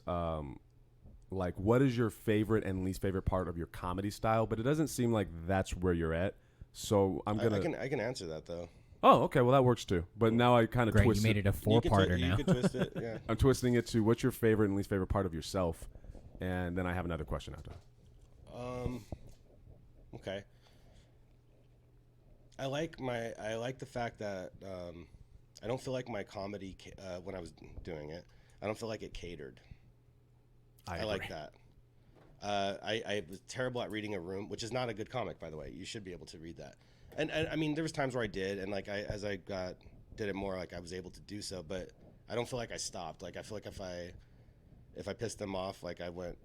like, what is your favorite and least favorite part of your comedy style? But it doesn't seem like that's where you're at. So I can answer that though. Oh, okay. Well, that works too. But now I kind of twist you made it a 4-parter now. You can twist it. Yeah. I'm twisting it to what's your favorite and least favorite part of yourself, and then I have another question after that. Okay. I like the fact that I don't feel like my comedy when I was doing it, I don't feel like it catered. I like that. I was terrible at reading a room, which is not a good comic, by the way. You should be able to read that. And I mean, there was times where I did, and like as I did it more, like I was able to do so. But I don't feel like I stopped. Like I feel like if I pissed them off, like I went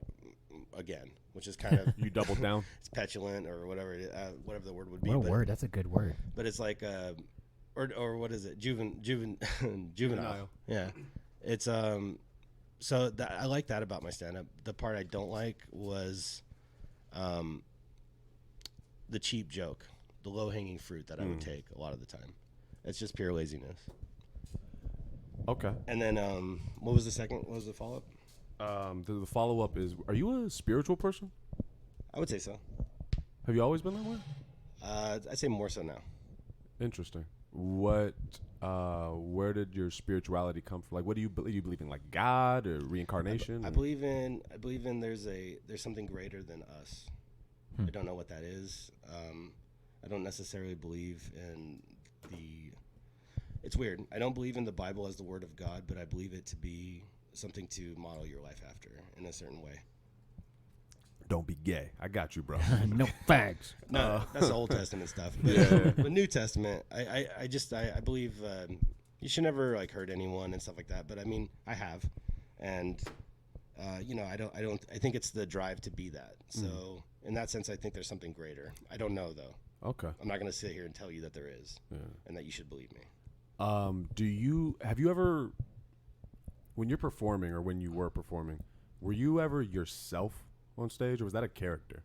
again, which is kind of you doubled down. It's petulant or whatever whatever the word would be. What a word! That's a good word. But it's like or what is it? Juvenile. Yeah, it's So I like that about my stand-up. The part I don't like was the cheap joke, the low-hanging fruit that I would take a lot of the time. It's just pure laziness. Okay. And then what was the second? What was the follow-up? The follow-up is, are you a spiritual person? I would say so. Have you always been that way? I'd say more so now. Interesting. What? Where did your spirituality come from? Like, what do you believe? You believe in like God or reincarnation? I believe in there's something greater than us. I don't know what that is. I don't necessarily believe in it's weird. I don't believe in the Bible as the word of God, but I believe it to be something to model your life after in a certain way. Don't be gay. I got you, bro. No fags. No, that's the Old Testament stuff. But the New Testament, I believe you should never like hurt anyone and stuff like that. But I mean, I have, and I think it's the drive to be that. So in that sense, I think there's something greater. I don't know though. Okay. I'm not going to sit here and tell you that there is, and that you should believe me. Have you ever, when you're performing or when you were performing, were you ever yourself on stage, or was that a character?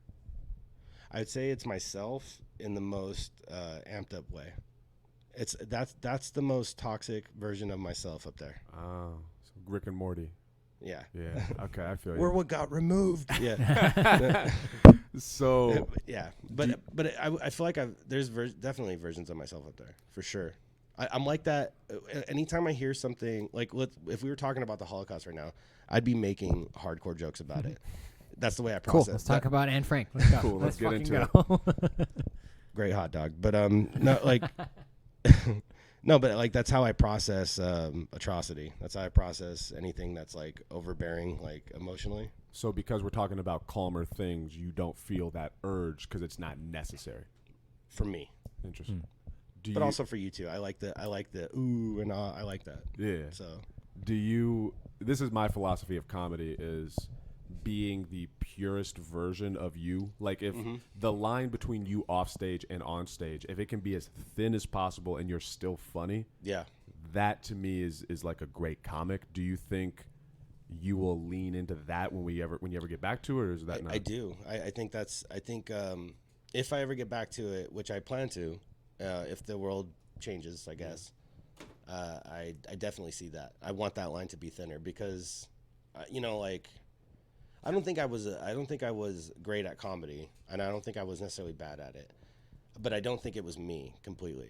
I'd say it's myself in the most amped up way. That's the most toxic version of myself up there. Oh, so Rick and Morty. Yeah. Yeah. Okay, I feel you. We're what got removed. Yeah. So. Yeah, but I feel like there's definitely versions of myself up there for sure. I'm like that. Anytime I hear something like, if we were talking about the Holocaust right now, I'd be making hardcore jokes about it. That's the way I process. Cool. Let's talk about Anne Frank. Let's go. Cool. Let's get into it. Great hot dog, but no, like, no, but like that's how I process atrocity. That's how I process anything that's like overbearing, like emotionally. So because we're talking about calmer things, you don't feel that urge because it's not necessary. For me. Interesting. But also for you too. I like the ooh and ah. I like that. Yeah. So this is my philosophy of comedy, is being the purest version of you. Like if the line between you off stage and on stage, if it can be as thin as possible and you're still funny, that to me is like a great comic. Do you think you will lean into that when you ever get back to it, or is that not? I do. I think if I ever get back to it, which I plan to, if the world changes, I guess, I definitely see that. I want that line to be thinner because, like, I don't think I was great at comedy, and I don't think I was necessarily bad at it, but I don't think it was me completely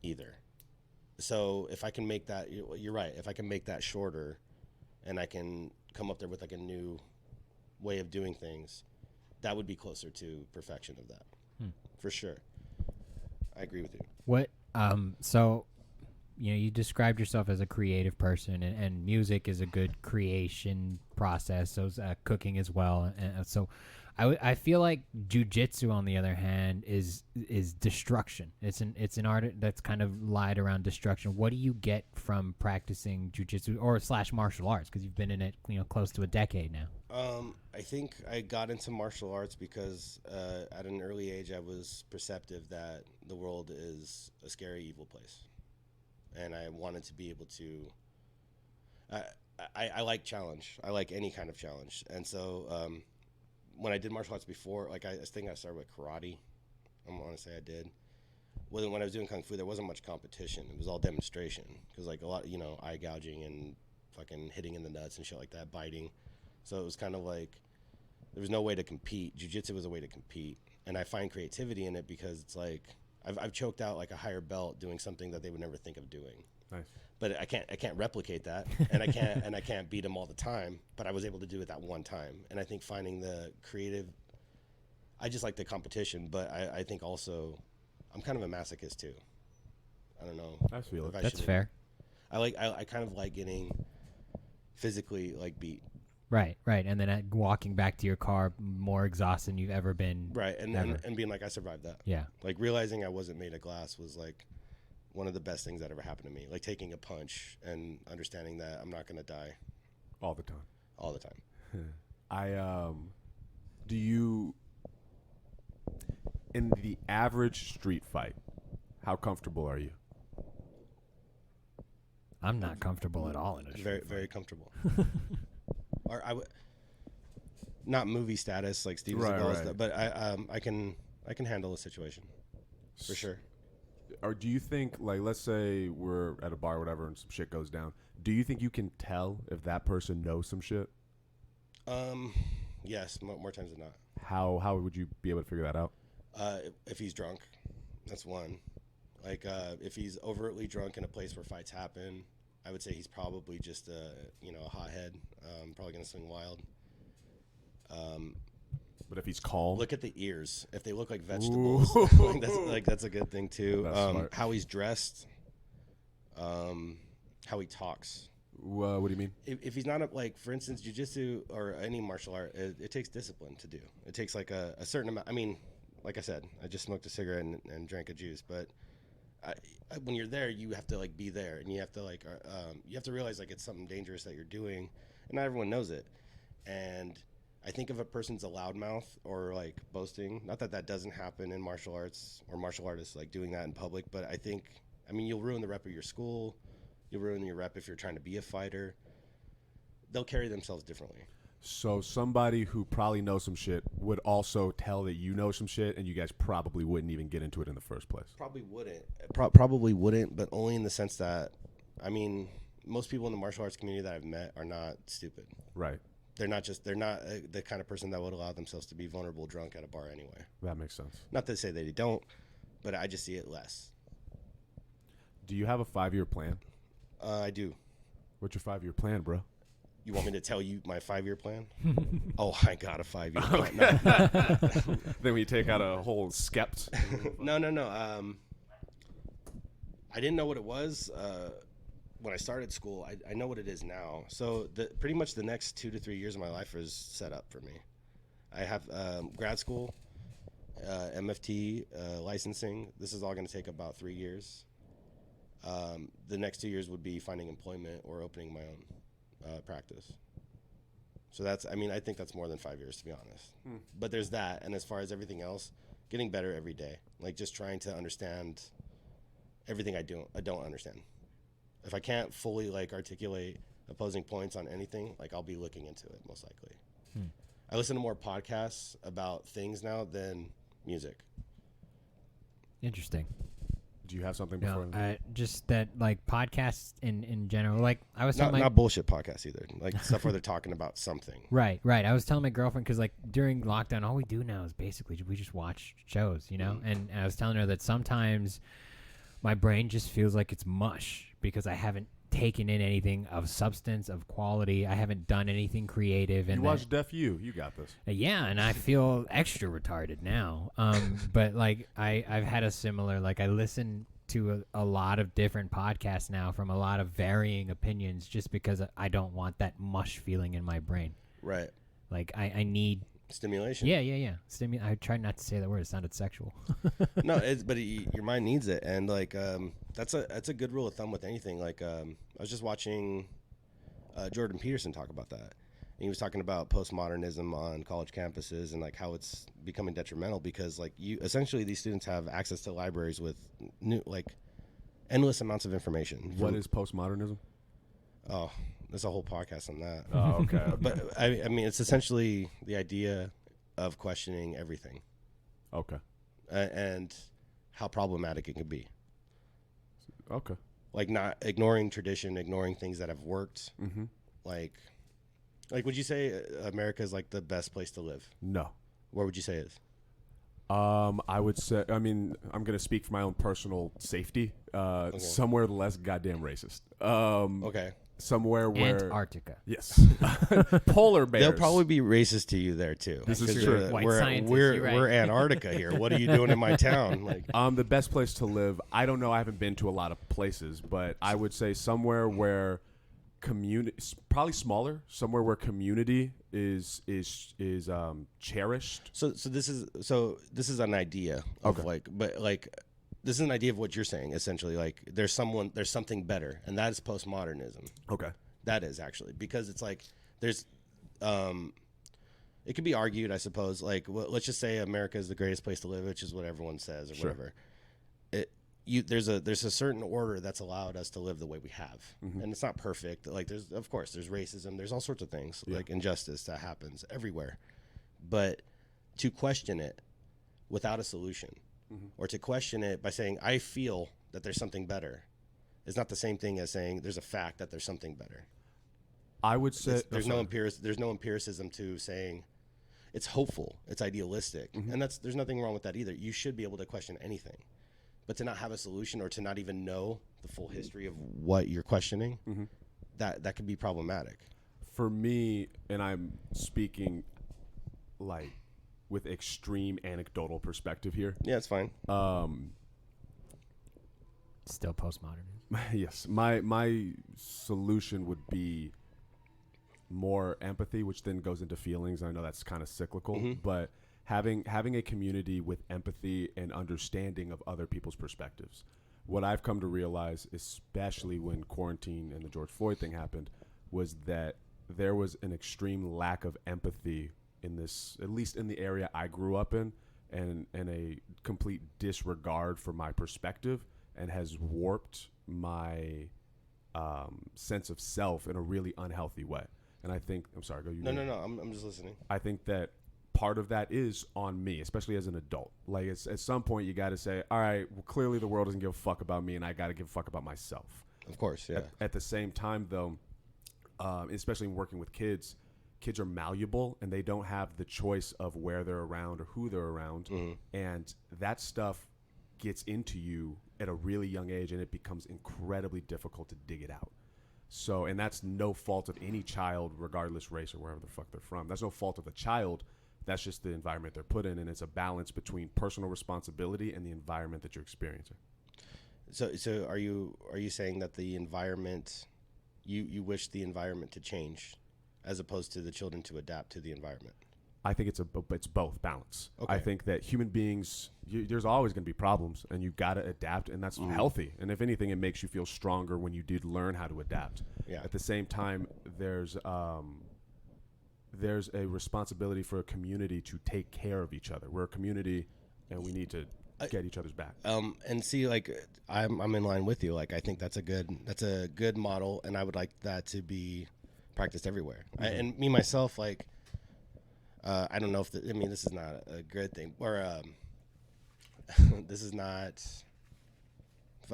either. So if I can make that, you're right. If I can make that shorter, and I can come up there with like a new way of doing things, that would be closer to perfection of that, for sure. I agree with you. What? So, you described yourself as a creative person, and music is a good creation process. So is cooking as well. And so, I feel like jujitsu, on the other hand, is destruction. It's an art that's kind of lied around destruction. What do you get from practicing jujitsu or / martial arts? Because you've been in it, close to a decade now. I think I got into martial arts because at an early age I was perceptive that the world is a scary, evil place, and I wanted to be able to. I like challenge. I like any kind of challenge, and so. When I did martial arts before, like I think I started with karate. I want to say I did. When I was doing kung fu, there wasn't much competition. It was all demonstration because like a lot, eye gouging and fucking hitting in the nuts and shit like that, biting. So it was kind of like there was no way to compete. Jiu-jitsu was a way to compete, and I find creativity in it because it's like I've choked out like a higher belt doing something that they would never think of doing. Nice. But I can't replicate that, and I can't beat them all the time. But I was able to do it that one time, and I think finding the creative. I just like the competition, but I think also I'm kind of a masochist too. I don't know. I feel it. That's fair. I kind of like getting physically like beat. Right, and then walking back to your car more exhausted than you've ever been. Right, and being like, I survived that. Yeah. Like realizing I wasn't made of glass was like one of the best things that ever happened to me. Like taking a punch and understanding that I'm not going to die. All the time. All the time. Do you, in the average street fight, how comfortable are you? I'm not comfortable at all in a street Very, fight. very comfortable. Or not movie status like Steven Seagal's, right. But I can handle a situation for sure. Or do you think, like, let's say we're at a bar or whatever and some shit goes down, do you think you can tell if that person knows some shit? Yes, more times than not. How would you be able to figure that out? If he's drunk, that's one. Like if he's overtly drunk in a place where fights happen, I would say he's probably just a hothead, probably gonna swing wild. But if he's calm, look at the ears. If they look like vegetables, that's a good thing too. How he's dressed, how he talks. What do you mean? If he's not for instance, jiu-jitsu or any martial art, it takes discipline to do. It takes like a certain amount. I mean, like I said, I just smoked a cigarette and drank a juice, but when you're there, you have to like be there, and you have to you have to realize like it's something dangerous that you're doing, and not everyone knows it. And I think if a person's a loudmouth or like boasting, not that that doesn't happen in martial arts or martial artists like doing that in public, but I mean, you'll ruin the rep of your school. You'll ruin your rep if you're trying to be a fighter. They'll carry themselves differently. So somebody who probably knows some shit would also tell that you know some shit, and you guys probably wouldn't even get into it in the first place. Probably wouldn't. Probably wouldn't, but only in the sense that, I mean, most people in the martial arts community that I've met are not stupid. Right. They're not the kind of person that would allow themselves to be vulnerable drunk at a bar anyway. That makes sense. Not to say that they don't, but I just see it less. Do you have a 5-year plan? I do. What's your 5-year plan, bro? You want me to tell you my 5-year plan? Oh, I got a 5-year plan. No. Then we take out a whole skept. No. I didn't know what it was when I started school. I know what it is now. So pretty much the next 2 to 3 years of my life is set up for me. I have grad school, MFT, licensing. This is all going to take about 3 years. The next 2 years would be finding employment or opening my own practice. So I think that's more than 5 years, to be honest. But there's that. And as far as everything else, getting better every day. Like just trying to understand everything I don't understand. If I can't fully like articulate opposing points on anything, like I'll be looking into it most likely. I listen to more podcasts about things now than music. Interesting. Do you have something before? Just that, like, podcasts in general. Like, I was telling not bullshit podcasts either. Like stuff where they're talking about something. Right. I was telling my girlfriend because, like, during lockdown, all we do now is basically we just watch shows, you know. And I was telling her that sometimes my brain just feels like it's mush because I haven't taken in anything of substance, of quality. I haven't done anything creative. And you watch Def U. You got this. Yeah, and I feel extra retarded now. But like I've had a similar, like I listen to a lot of different podcasts now from a lot of varying opinions just because I don't want that mush feeling in my brain. Right. Like I need stimulation. Yeah. I tried not to say that word. It sounded sexual. No, but your mind needs it, and like that's a good rule of thumb with anything. Like I was just watching Jordan Peterson talk about that. And he was talking about postmodernism on college campuses and like how it's becoming detrimental because like essentially these students have access to libraries with endless amounts of information. What is postmodernism? Oh, there's a whole podcast on that. Oh, okay. But I mean, it's essentially the idea of questioning everything. Okay. And how problematic it can be. Okay. Like not ignoring tradition, ignoring things that have worked. Mm-hmm. Like, would you say America is like the best place to live? No. Where would you say it is? I would say, I mean, I'm going to speak for my own personal safety. Okay. Somewhere less goddamn racist. Okay. Somewhere where Antarctica. Yes. Polar bears. They'll probably be racist to you there too. This is true. We're Antarctica here. What are you doing in my town? Like, the best place to live. I don't know. I haven't been to a lot of places, but I would say somewhere where community, probably smaller, somewhere where community is cherished. So this is an idea of this is an idea of what you're saying essentially. Like there's something better, and that is postmodernism. Okay, that is actually because it's like there's it could be argued, I suppose. Like let's just say America is the greatest place to live, which is what everyone says or whatever. There's a certain order that's allowed us to live the way we have, and it's not perfect. Like there's racism, there's all sorts of things like injustice that happens everywhere, but to question it without a solution, or to question it by saying I feel that there's something better, is not the same thing as saying there's a fact that there's something better. I would say there's no empiricism to saying it's hopeful, it's idealistic, and there's nothing wrong with that either. You should be able to question anything. but to not have a solution or to not even know the full history of what you're questioning, that could be problematic. For me, and I'm speaking like with extreme anecdotal perspective here. Yeah, it's fine. Still postmodernism. Yes, my solution would be more empathy, which then goes into feelings. I know that's kind of cyclical, but having a community with empathy and understanding of other people's perspectives. What I've come to realize, especially when quarantine and the George Floyd thing happened, was that there was an extreme lack of empathy in this, at least in the area I grew up in, and a complete disregard for my perspective, and has warped my sense of self in a really unhealthy way. And I think, I'm sorry, go you. No, I'm just listening. I think that part of that is on me, especially as an adult. Like, at some point, you got to say, all right, well, clearly the world doesn't give a fuck about me, and I got to give a fuck about myself. Of course, yeah. At the same time, though, especially in working with kids are malleable, and they don't have the choice of where they're around or who they're around. And that stuff gets into you at a really young age, and it becomes incredibly difficult to dig it out. So, and that's no fault of any child, regardless race or wherever the fuck they're from. That's no fault of the child. That's just the environment they're put in, and it's a balance between personal responsibility and the environment that you're experiencing. So are you saying that the environment, you wish the environment to change, as opposed to the children to adapt to the environment? I think it's both balance. Okay. I think that human beings, there's always going to be problems, and you've got to adapt, and that's healthy. And if anything, it makes you feel stronger when you did learn how to adapt. Yeah. At the same time, there's a responsibility for a community to take care of each other. We're a community, and we need to get each other's back. And see, like, I'm in line with you. Like, I think that's a good model, and I would like that to be practiced everywhere. And me myself, like, I don't know if this is not a good thing, or this is not.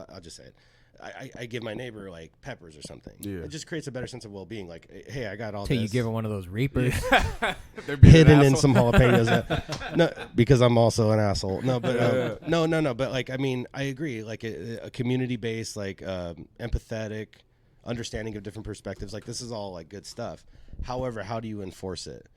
I'll just say it. I give my neighbor like peppers or something. Yeah. It just creates a better sense of well-being. Like, hey, I got all Till this. you give her one of those Reapers. Hidden in some jalapenos. No, because I'm also an asshole. No, but no. But like, I mean, I agree. Like a community-based, like empathetic, understanding of different perspectives. Like, this is all like good stuff. However, how do you enforce it?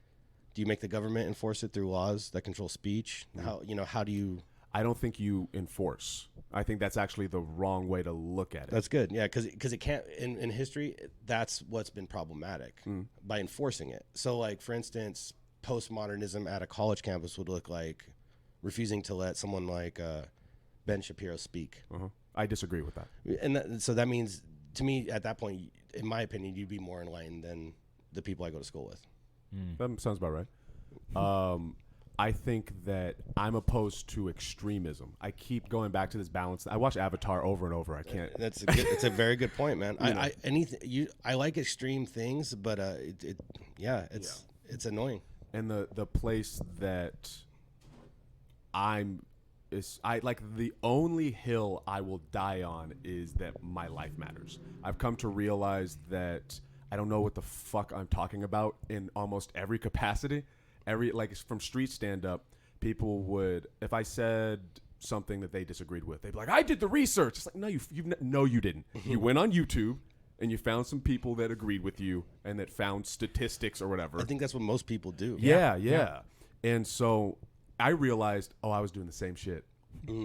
Do you make the government enforce it through laws that control speech? How do you? I don't think you enforce. I think that's actually the wrong way to look at it. That's good. Yeah, because it can't, in history, that's what's been problematic by enforcing it. So, like, for instance, postmodernism at a college campus would look like refusing to let someone like Ben Shapiro speak. I disagree with that. And so that means, to me, at that point, in my opinion, you'd be more enlightened than the people I go to school with. That sounds about right. I think that I'm opposed to extremism. I keep going back to this balance. I watch Avatar over and over. I can't. It's a very good point, man. I like extreme things, but it's annoying. And the place that I like, the only hill I will die on is that my life matters. I've come to realize that I don't know what the fuck I'm talking about in almost every capacity. Like, from street stand-up, people would, if I said something that they disagreed with, they'd be like, I did the research. It's like, no, you didn't. You went on YouTube and you found some people that agreed with you and that found statistics or whatever. I think that's what most people do. Yeah. And so I realized, I was doing the same shit.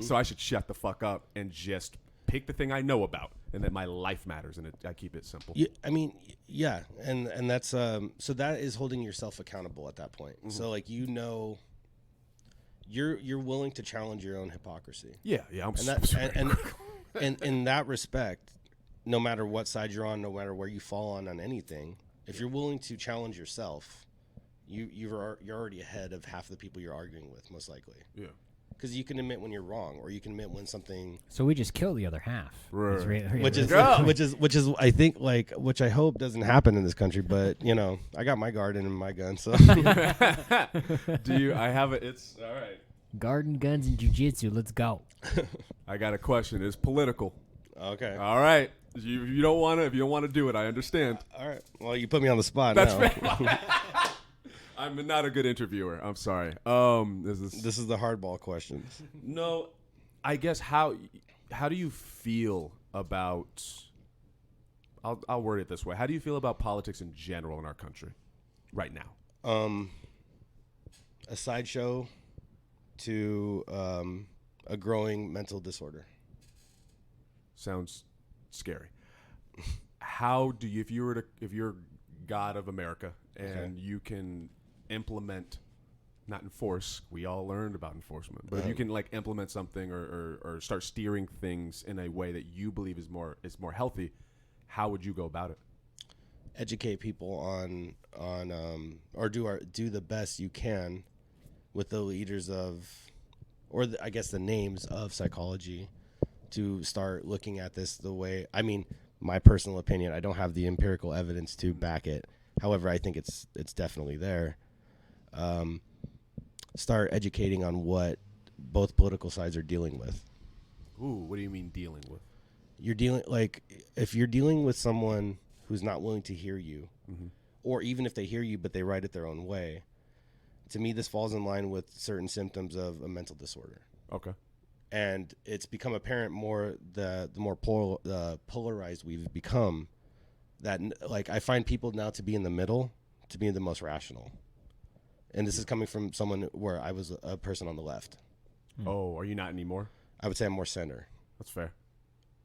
So I should shut the fuck up and just pick the thing I know about, and that my life matters, and I keep it simple. Yeah, I mean, yeah, and that's so that is holding yourself accountable at that point. So, like, you're willing to challenge your own hypocrisy. Yeah, and in that respect, no matter what side you're on, no matter where you fall on anything, if you're willing to challenge yourself, you're already ahead of half the people you're arguing with, most likely. Yeah. Because you can admit when you're wrong, or you can admit when something. So we just kill the other half, right. Which is I think, like, which I hope doesn't happen in this country. But I got my garden and my gun. So do you? I have it. It's all right. Garden, guns, and jiu-jitsu. Let's go. I got a question. It's political. Okay. All right. If you don't want to do it, I understand. All right. Well, you put me on the spot. That's now. right. I'm not a good interviewer. I'm sorry. This is the hardball questions. No, I guess how do you feel about? I'll word it this way. How do you feel about politics in general in our country right now? A sideshow to a growing mental disorder. Sounds scary. How do you, if you're God of America and you can implement, not enforce, we all learned about enforcement, but if you can like implement something or start steering things in a way that you believe is more healthy, how would you go about it? Educate people on or do the best you can with the leaders of, or I guess the names of psychology, to start looking at this the way, I mean, my personal opinion, I don't have the empirical evidence to back it. However, I think it's definitely there. Start educating on what both political sides are dealing with. Ooh, what do you mean dealing with? If you're dealing with someone who's not willing to hear you, mm-hmm. or even if they hear you but they write it their own way, to me this falls in line with certain symptoms of a mental disorder. Okay. And it's become apparent the more polarized we've become, that like I find people now to be in the middle to be the most rational. And this is coming from someone where I was a person on the left. Oh, are you not anymore? I would say I'm more center. That's fair.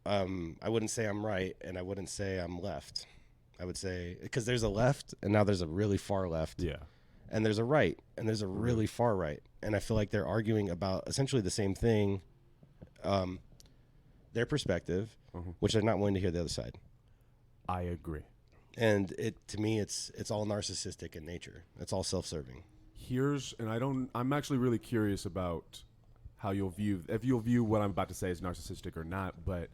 I wouldn't say I'm right, and I wouldn't say I'm left. I would say, because there's a left, and now there's a really far left. Yeah. And there's a right, and there's a really far right. And I feel like they're arguing about essentially the same thing, their perspective, which they're not willing to hear the other side. I agree. And to me, it's all narcissistic in nature. It's all self-serving. I'm actually really curious about how if you'll view what I'm about to say as narcissistic or not, but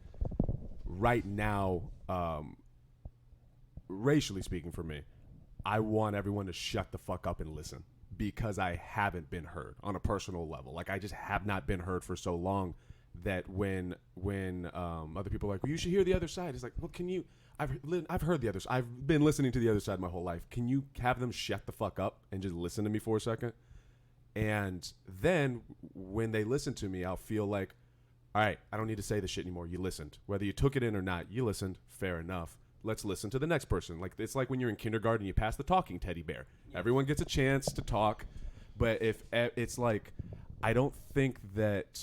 right now, racially speaking for me, I want everyone to shut the fuck up and listen, because I haven't been heard on a personal level. Like, I just have not been heard for so long that when other people are like, well, you should hear the other side. It's like, well, can you, I've heard the others. I've been listening to the other side my whole life. Can you have them shut the fuck up and just listen to me for a second? And then when they listen to me, I'll feel like, all right, I don't need to say this shit anymore. You listened. Whether you took it in or not, you listened. Fair enough. Let's listen to the next person. Like, it's like when you're in kindergarten, you pass the talking teddy bear. Everyone gets a chance to talk. But if it's like, I don't think that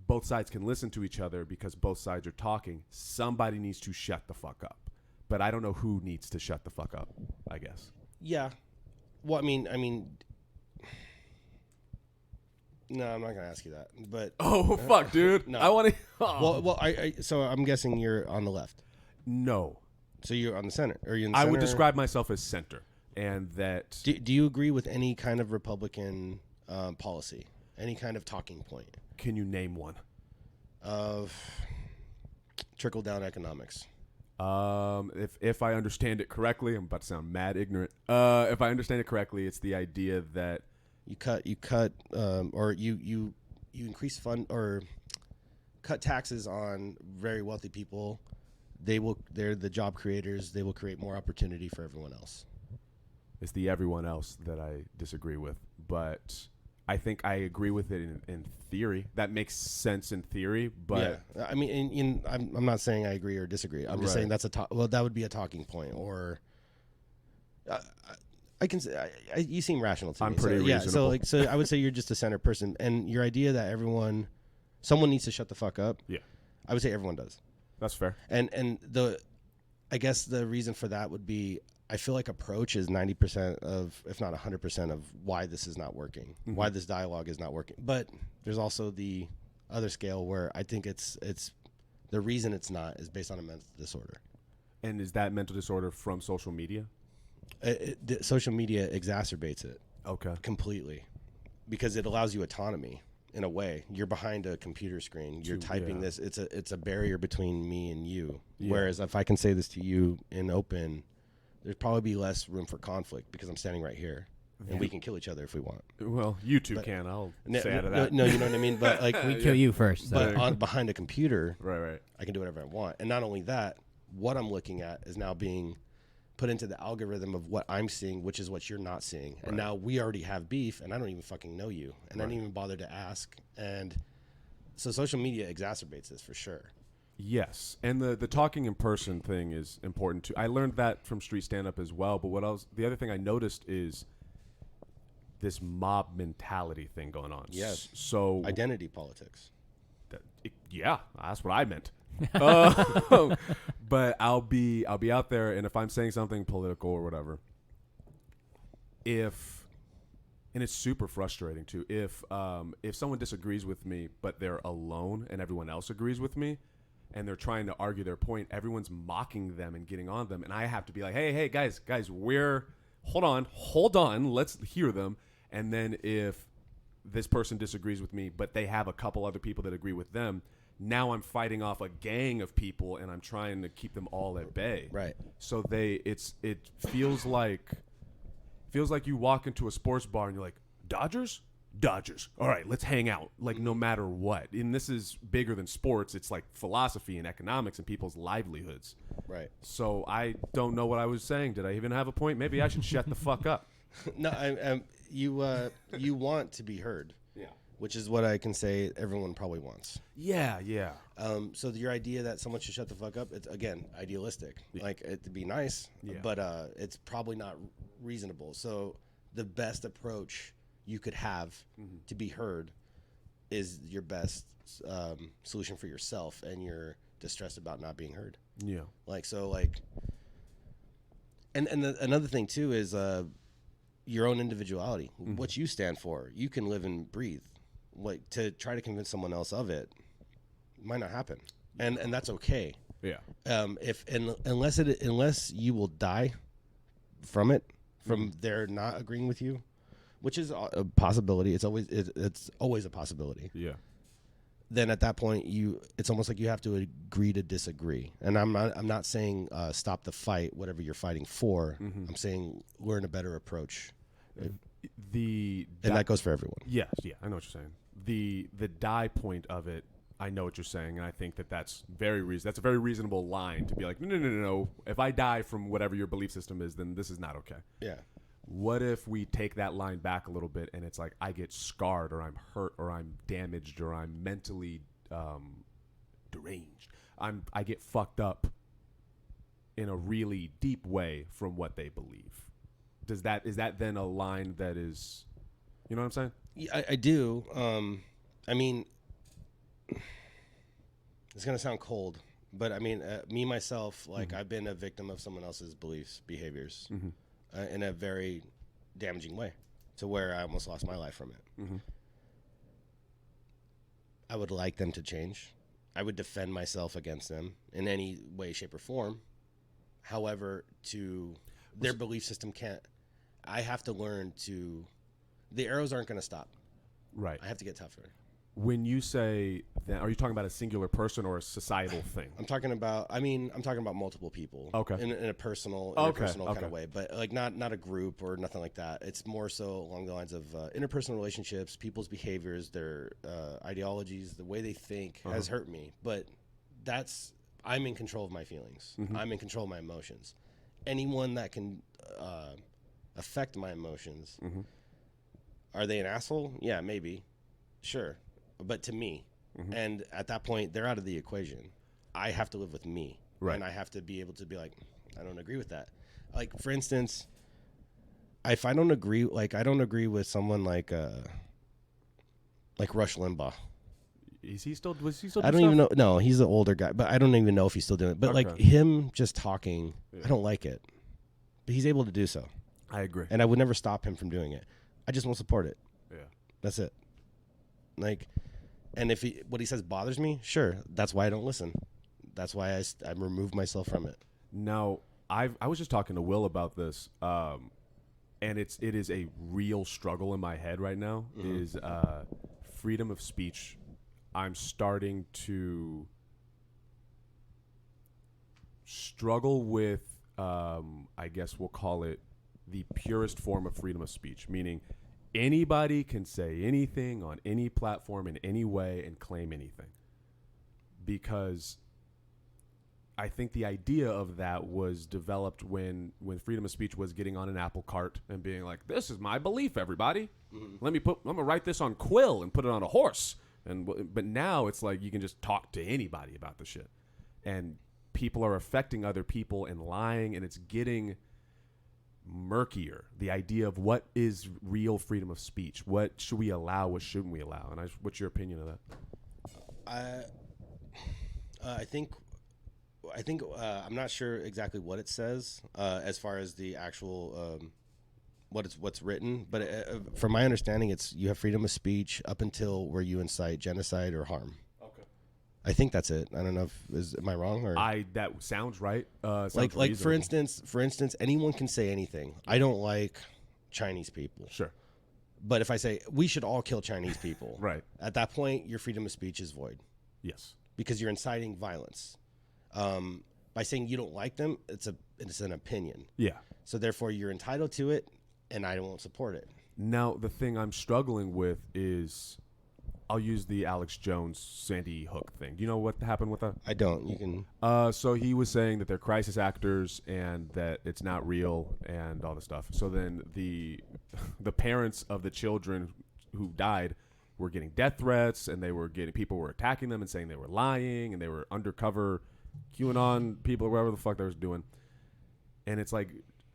both sides can listen to each other because both sides are talking. Somebody needs to shut the fuck up. But I don't know who needs to shut the fuck up, I guess. Yeah. Well, I mean, no, I'm not going to ask you that. But oh, fuck, dude. No. I want to. Oh. Well, so I'm guessing you're on the left. No. So you're on the center. Or you're in the I center? would describe myself as center. And that. Do you agree with any kind of Republican policy? Any kind of talking point? Can you name one? Of trickle-down economics. If I understand it correctly, I'm about to sound mad ignorant. If I understand it correctly, it's the idea that you cut, or you increase fund or cut taxes on very wealthy people. They're the job creators. They will create more opportunity for everyone else. It's the everyone else that I disagree with, but I think I agree with it in theory. That makes sense in theory, but yeah, I mean, I'm not saying I agree or disagree. I'm just saying that's that would be a talking point, or I can say you seem rational to me. I'm pretty reasonable. Yeah, so I would say you're just a center person, and your idea that someone needs to shut the fuck up. Yeah, I would say everyone does. That's fair. And I guess the reason for that would be, I feel like approach is 90% of, if not 100% of why this is not working, why this dialogue is not working. But there's also the other scale where I think it's the reason it's not is based on a mental disorder. And is that mental disorder from social media? Social media exacerbates it. Okay. Completely. Because it allows you autonomy in a way. You're behind a computer screen. You're typing this. It's a barrier between me and you. Yeah. Whereas if I can say this to you in open, there'd probably be less room for conflict because I'm standing right here, and we can kill each other if we want. Well, you two can. I'll say out of that. No, you know what I mean? But like, we kill you first. So. But behind a computer, right, I can do whatever I want. And not only that, what I'm looking at is now being put into the algorithm of what I'm seeing, which is what you're not seeing. And now we already have beef, and I don't even fucking know you, and I didn't even bother to ask. And So social media exacerbates this for sure. Yes, and the talking in person thing is important too. I learned that from street stand up as well. But the other thing I noticed is this mob mentality thing going on. Yes. So Identity politics. Yeah, that's what I meant. But I'll be out there, and if I'm saying something political or whatever, and it's super frustrating too. If someone disagrees with me, but they're alone and everyone else agrees with me, and they're trying to argue their point, everyone's mocking them and getting on them, and I have to be like, hey, guys, hold on, let's hear them. And then if this person disagrees with me, but they have a couple other people that agree with them, now I'm fighting off a gang of people, and I'm trying to keep them all at bay. Right. So it feels like you walk into a sports bar and you're like, Dodgers. All right, let's hang out. Like no matter what. And this is bigger than sports. It's like philosophy and economics and people's livelihoods. Right. So I don't know what I was saying. Did I even have a point? Maybe I should shut the fuck up. No, you want to be heard. Yeah. Which is what I can say everyone probably wants. Yeah. So your idea that someone should shut the fuck up, it's, again, idealistic. Yeah. Like, it'd be nice, Yeah. but it's probably not reasonable. So the best approach you could have to be heard is your best solution for yourself, and you're distressed about not being heard. Yeah. Another thing, too, is your own individuality, what you stand for. You can live and breathe. Like, to try to convince someone else of it might not happen, and that's okay. Yeah. Unless you will die from it, from their not agreeing with you, which is a possibility. It's always a possibility. Yeah. Then at that point, it's almost like you have to agree to disagree. And I'm not saying stop the fight, whatever you're fighting for. I'm saying learn a better approach. And that goes for everyone. Yes, yeah, I know what you're saying. The die point of it, I know what you're saying, and I think that's a very reasonable line to be like, no. If I die from whatever your belief system is, then this is not okay. Yeah. What if we take that line back a little bit, and it's like I get scarred, or I'm hurt, or I'm damaged, or I'm mentally deranged. I get fucked up in a really deep way from what they believe. Is that then a line that is, you know what I'm saying? Yeah, I do. I mean, it's gonna sound cold, but I mean, me myself, like I've been a victim of someone else's beliefs, behaviors, in a very damaging way, to where I almost lost my life from it. I would like them to change. I would defend myself against them in any way, shape, or form. However, their belief system can't. I have to learn to. The arrows aren't going to stop. Right. I have to get tougher. When you say that, are you talking about a singular person or a societal thing? I'm talking about multiple people. Okay. In a personal kind of way, but like not a group or nothing like that. It's more so along the lines of interpersonal relationships, people's behaviors, their ideologies, the way they think has hurt me. But I'm in control of my feelings. I'm in control of my emotions. Anyone that can affect my emotions, are they an asshole? Yeah, maybe. Sure. But to me, and at that point, they're out of the equation. I have to live with me, right? And I have to be able to be like, I don't agree with that. Like, for instance, if I don't agree, I don't agree with someone like Rush Limbaugh. Was he still? I don't even know. No, he's an older guy, but I don't even know if he's still doing it. But like him just talking, I don't like it. But he's able to do so. I agree, and I would never stop him from doing it. I just won't support it. Yeah, that's it. Like, and if what he says bothers me, sure, that's why I don't listen. That's why I remove myself from it. Now, I was just talking to Will about this, and it is a real struggle in my head right now. Is freedom of speech. I'm starting to struggle with, I guess we'll call it the purest form of freedom of speech, meaning anybody can say anything on any platform in any way and claim anything. Because I think the idea of that was developed when freedom of speech was getting on an apple cart and being like, this is my belief, everybody. I'm going to write this on quill and put it on a horse. But now it's like you can just talk to anybody about the shit, and people are affecting other people and lying, and it's getting murkier. The idea of what is real freedom of speech, what should we allow, what shouldn't we allow, and what's your opinion of that? I think I'm not sure exactly what it says as far as the actual what's written, but from my understanding, it's you have freedom of speech up until where you incite genocide or harm. Okay, I think that's it. I don't know am I wrong or that sounds right. Sounds like for instance, anyone can say anything. I don't like Chinese people. Sure. But if I say we should all kill Chinese people, right, at that point your freedom of speech is void. Yes, because you're inciting violence. By saying you don't like them, it's an opinion. Yeah. So therefore, you're entitled to it, and I won't support it. Now, the thing I'm struggling with is, I'll use the Alex Jones Sandy Hook thing. Do you know what happened with that? I don't. You can. So he was saying that they're crisis actors and that it's not real and all this stuff. So then the parents of the children who died were getting death threats, and people were attacking them and saying they were lying, and they were undercover QAnon people or whatever the fuck they was doing. And it's like,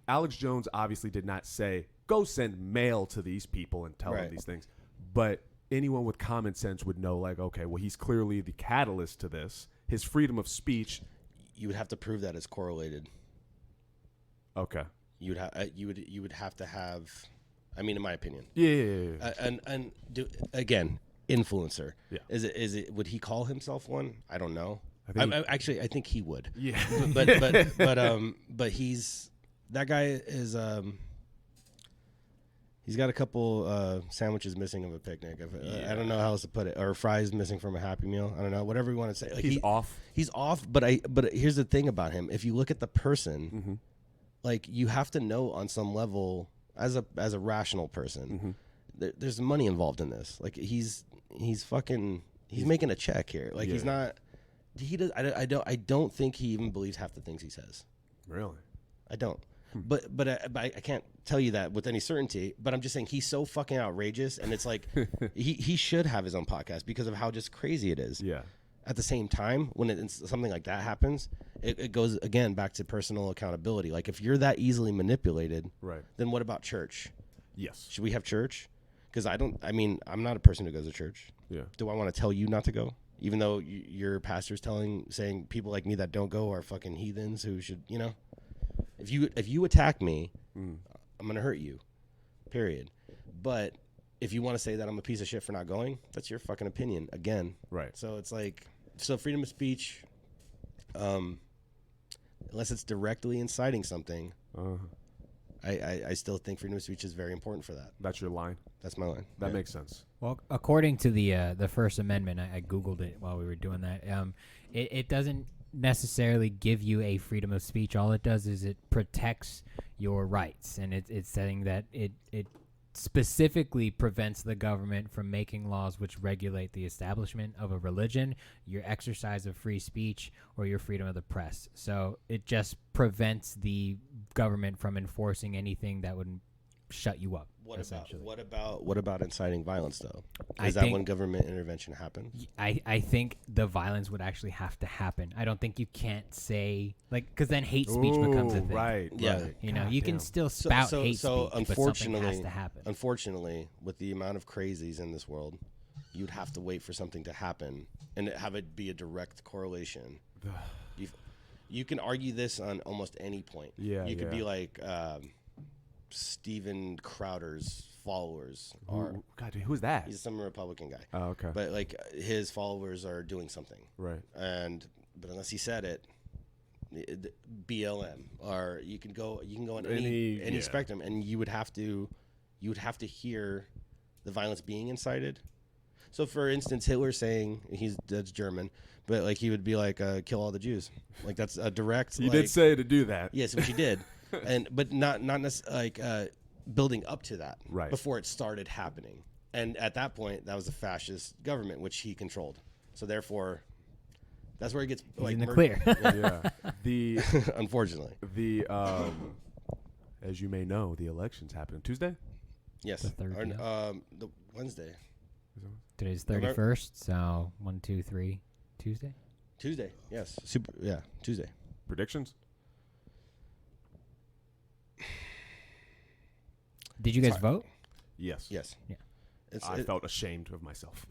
Alex Jones obviously did not say, go send mail to these people and tell them these things. But anyone with common sense would know, like, okay, well, he's clearly the catalyst to this. His freedom of speech. You would have to prove that it's correlated. Okay. You would have to have, I mean, in my opinion. Yeah. Again, influencer. Yeah. Is it? Would he call himself one? I don't know. Actually, I think he would. Yeah. but he's that guy is he's got a couple sandwiches missing of a picnic. I don't know how else to put it, or fries missing from a Happy Meal. I don't know, whatever you want to say. Like he's off. He's off. But here's the thing about him: if you look at the person, like you have to know on some level as a rational person, there's money involved in this. Like he's making a check here. Like he's not. I don't think he even believes half the things he says. Really? I don't. But I can't tell you that with any certainty. But I'm just saying he's so fucking outrageous, and it's like he should have his own podcast because of how just crazy it is. Yeah. At the same time, when something like that happens, it goes again back to personal accountability. Like if you're that easily manipulated, right? Then what about church? Yes. Should we have church? Because I'm not a person who goes to church. Yeah. Do I want to tell you not to go? Even though your pastor's saying people like me that don't go are fucking heathens who should, if you attack me, I'm gonna hurt you, period. But if you want to say that I'm a piece of shit for not going, that's your fucking opinion again. Right. So it's like, freedom of speech, unless it's directly inciting something, I still think freedom of speech is very important for that. That's your line? That's my line. That makes sense. Well, according to the First Amendment, I Googled it while we were doing that. It doesn't necessarily give you a freedom of speech. All it does is it protects your rights, and it's saying that it specifically prevents the government from making laws which regulate the establishment of a religion, your exercise of free speech, or your freedom of the press. So it just prevents the government from enforcing anything that would shut you up. What about inciting violence though? Is that think when government intervention happens? I think the violence would actually have to happen. I don't think you can't say because then hate speech becomes a thing. Right. Yeah. Right. You can still spout hate speech, but something has to happen. Unfortunately, with the amount of crazies in this world, you'd have to wait for something to happen and have it be a direct correlation. You can argue this on almost any point. Yeah. You could be like. Steven Crowder's followers are. God, dude, who's that? He's some Republican guy. Oh, okay. But like his followers are doing something, right? But unless he said it, BLM, or you can go on any spectrum, and you would have to hear the violence being incited. So, for instance, Hitler saying that's German, but like he would be like, "Kill all the Jews." Like that's a direct. He did say to do that. Yes, which he did. But not necessarily building up to that before it started happening. And at that point, that was a fascist government, which he controlled. So therefore, that's where it gets in the clear. The unfortunately, as you may know, the elections happen Tuesday. Yes, the 3rd, the Wednesday. Today's 31st, so 1, 2, 3, Tuesday. Tuesday, yes. Tuesday. Predictions? Did you guys vote? Yes. Yes. Yeah. I felt ashamed of myself.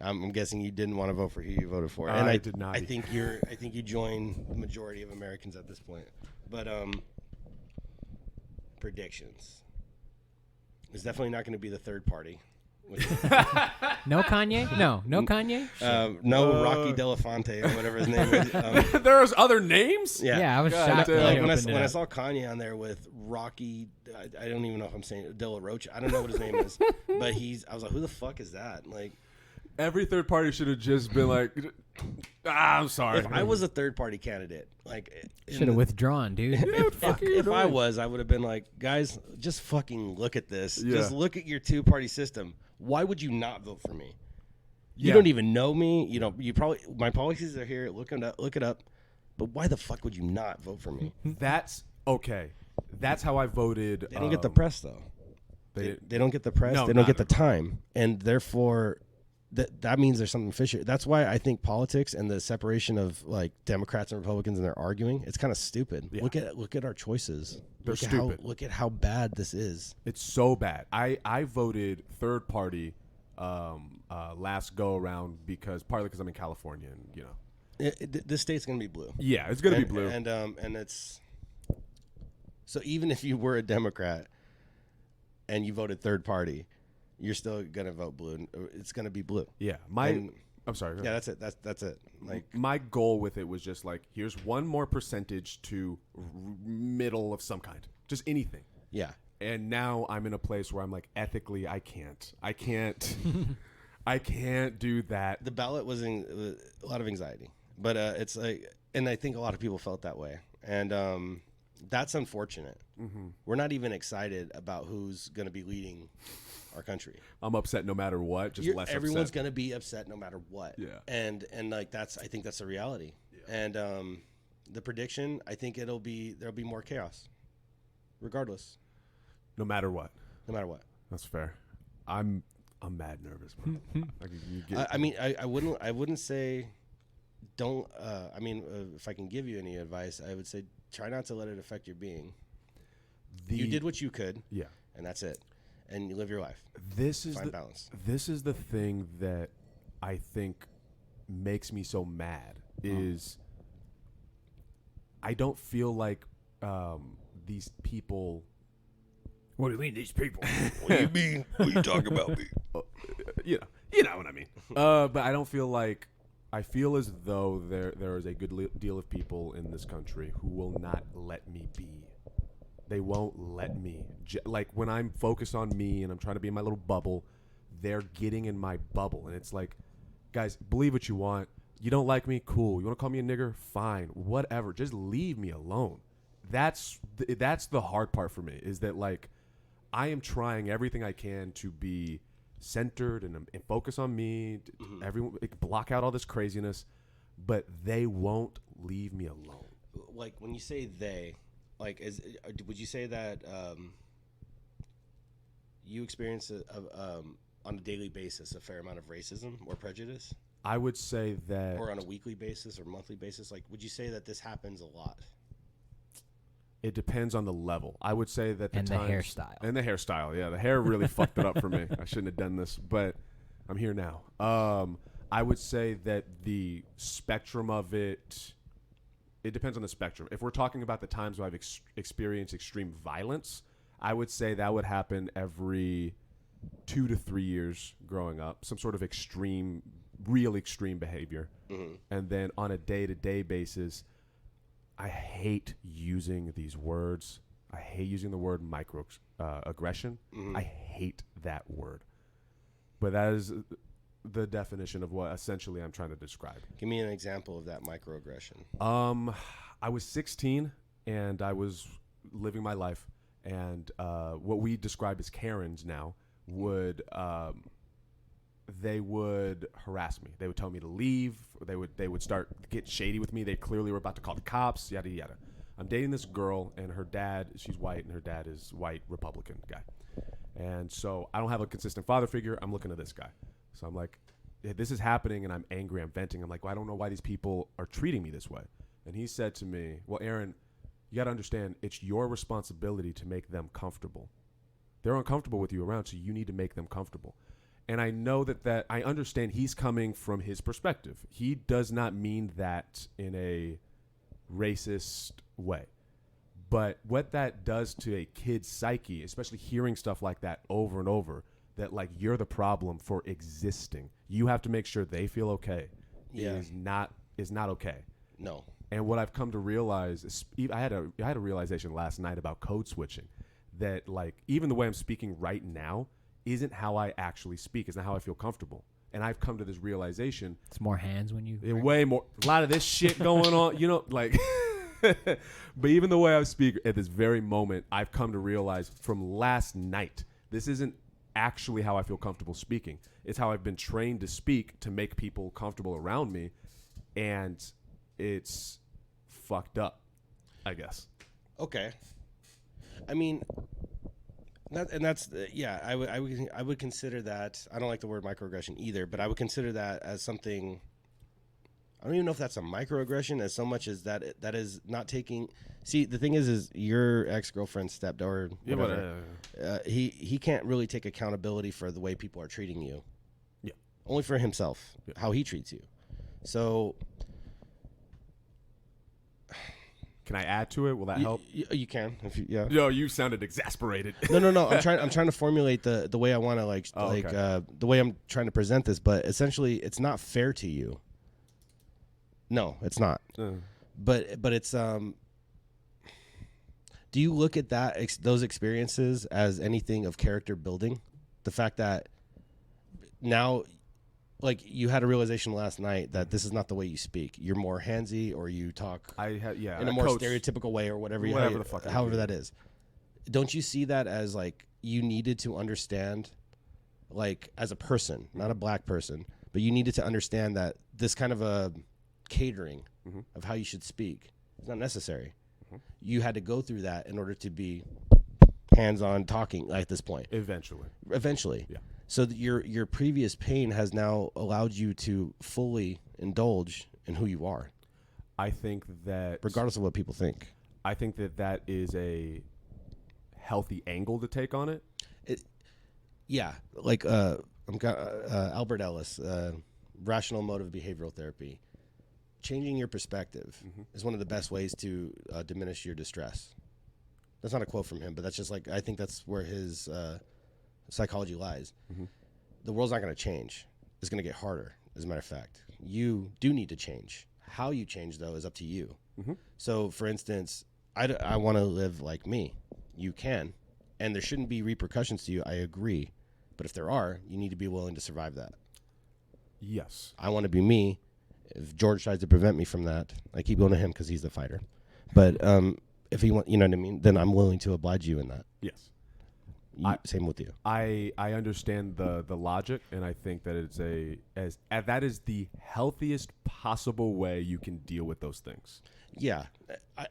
I'm guessing you didn't want to vote for who you voted for, I did not. I think you join the majority of Americans at this point. But predictions. It's definitely not going to be the third party. No Kanye? No Kanye? No Rocky Delafonte or whatever his name is. There's other names? Yeah, I was God shocked. damn. When I saw Kanye on there with Rocky, I don't even know if I'm saying it, De La Rocha. I don't know what his name is, but I was like, who the fuck is that? Like, every third party should have just been like, I'm sorry. if I was a third party candidate, like, should have withdrawn, dude. if I was, I would have been like, guys, just fucking look at this. Yeah. Just look at your two party system. Why would you not vote for me? You Yeah. don't even know me. You know, you probably, my policies are here. Look it up. But why the fuck would you not vote for me? That's okay. That's how I voted. They don't get the press though. They don't get the press. No, they don't not get the at all. time, and therefore, that means there's something fishy. That's why I think politics and the separation of like Democrats and Republicans and they're arguing. It's kind of stupid. Yeah. Look at our choices. They're look stupid. Look at how bad this is. It's so bad. I voted third party last go around partly because I'm in California and you know. This state's gonna be blue. Yeah, it's gonna be blue. And it's so even if you were a Democrat and you voted third party, you're still gonna vote blue. It's gonna be blue. Yeah, I'm sorry. Yeah, that's it. That's it. Like my goal with it was just like, here's one more percentage to middle of some kind, just anything. yeah. And now I'm in a place where I'm like, ethically, I can't I can't do that. The ballot was a lot of anxiety, but it's like, and I think a lot of people felt that way, and that's unfortunate. Mm-hmm. We're not even excited about who's going to be leading our country. I'm upset no matter what. Just less Everyone's upset. going to be upset no matter what. Yeah. And like I think that's the reality. Yeah. And the prediction, I think there'll be more chaos, regardless. No matter what. No matter what. That's fair. I'm mad nervous, bro. I wouldn't say don't. If I can give you any advice, I would say try not to let it affect your being. You did what you could. Yeah. And that's it. And you live your life. Find balance. This is the thing that I think makes me so mad is I don't feel like these people. What do you mean, these people? What do you mean? What are you talking about me? You know what I mean. But I don't feel like I feel as though there is a good deal of people in this country who will not let me be. They won't let me. Like when I'm focused on me and I'm trying to be in my little bubble, they're getting in my bubble, and it's like, guys, believe what you want. You don't like me, cool. You want to call me a nigger, fine, whatever. Just leave me alone. That's the hard part for me. Is that like I am trying everything I can to be centered and focus on me. Mm-hmm. Everyone block out all this craziness, but they won't leave me alone. Like when you say they, like would you say that you experience on a daily basis a fair amount of racism or prejudice? I would say that, or on a weekly basis or monthly basis. Like, would you say that this happens a lot? It depends on the level. I would say that the hairstyle. And the hairstyle, yeah. The hair really fucked it up for me. I shouldn't have done this, but I'm here now. I would say that the spectrum of it depends on the spectrum. If we're talking about the times where I've experienced extreme violence, I would say that would happen every 2 to 3 years growing up. Some sort of real extreme behavior. Mm-hmm. And then on a day-to-day basis, I hate using these words. I hate using the word microaggression. Mm-hmm. I hate that word. But that is the definition of what essentially I'm trying to describe. Give me an example of that microaggression. I was 16 and I was living my life, and what we describe as Karens now would they would harass me. They would tell me to leave. They would start get shady with me. They clearly were about to call the cops, yada yada. I'm dating this girl, and her dad, she's white, and her dad is white Republican guy. And so I don't have a consistent father figure. I'm looking at this guy. So I'm like, this is happening, and I'm angry. I'm venting. I'm like, well, I don't know why these people are treating me this way. And he said to me, well, Aaron, you got to understand, it's your responsibility to make them comfortable. They're uncomfortable with you around, so you need to make them comfortable. And I know that I understand he's coming from his perspective. He does not mean that in a racist way. But what that does to a kid's psyche, especially hearing stuff like that over and over, that like you're the problem for existing. You have to make sure they feel okay. Yeah. Is not okay. No. And what I've come to realize is I had a realization last night about code switching, that like even the way I'm speaking right now isn't how I actually speak. It's not how I feel comfortable. And I've come to this realization. It's more hands when you. Way more. A lot of this shit going on. You know, like. But even the way I speak at this very moment, I've come to realize from last night, this isn't actually how I feel comfortable speaking. It's how I've been trained to speak to make people comfortable around me. And it's fucked up, I guess. Okay. I mean, I would consider that. I don't like the word microaggression either, but I would consider that as something. I don't even know if that's a microaggression as so much as that is not taking. See, the thing is your ex-girlfriend stepped or whatever. He can't really take accountability for the way people are treating you. Yeah. Only for himself, how he treats you. So. Can I add to it? Will that help? You can. If you, yeah. Yo, you sounded exasperated. No. I'm trying to formulate the way I want to the way I'm trying to present this, but essentially it's not fair to you. No, it's not. But it's do you look at those experiences as anything of character building? The fact that now, like, you had a realization last night that this is not the way you speak. You're more handsy, or you talk in a more stereotypical way, or whatever the fuck. However that is. Don't you see that as like you needed to understand, like as a person, not a black person, but you needed to understand that this kind of a catering of how you should speak is not necessary. You had to go through that in order to be hands-on talking at this point. Eventually. Yeah. So that your previous pain has now allowed you to fully indulge in who you are. I think that, regardless of what people think, I think that is a healthy angle to take on it. Like Albert Ellis, rational motive behavioral therapy. Changing your perspective is one of the best ways to diminish your distress. That's not a quote from him, but that's just like, I think that's where his psychology lies. The world's not going to change. It's going to get harder, as a matter of fact. You do need to change. How you change, though, is up to you. So, for instance, I want to live like me. You can. And there shouldn't be repercussions to you. I agree. But if there are, you need to be willing to survive that. Yes. I want to be me. If George tries to prevent me from that, I keep going to him because he's the fighter. But if he want, you know what I mean, then I'm willing to oblige you in that. Yes. Same with you. I understand the logic, and I think that that is the healthiest possible way you can deal with those things. Yeah,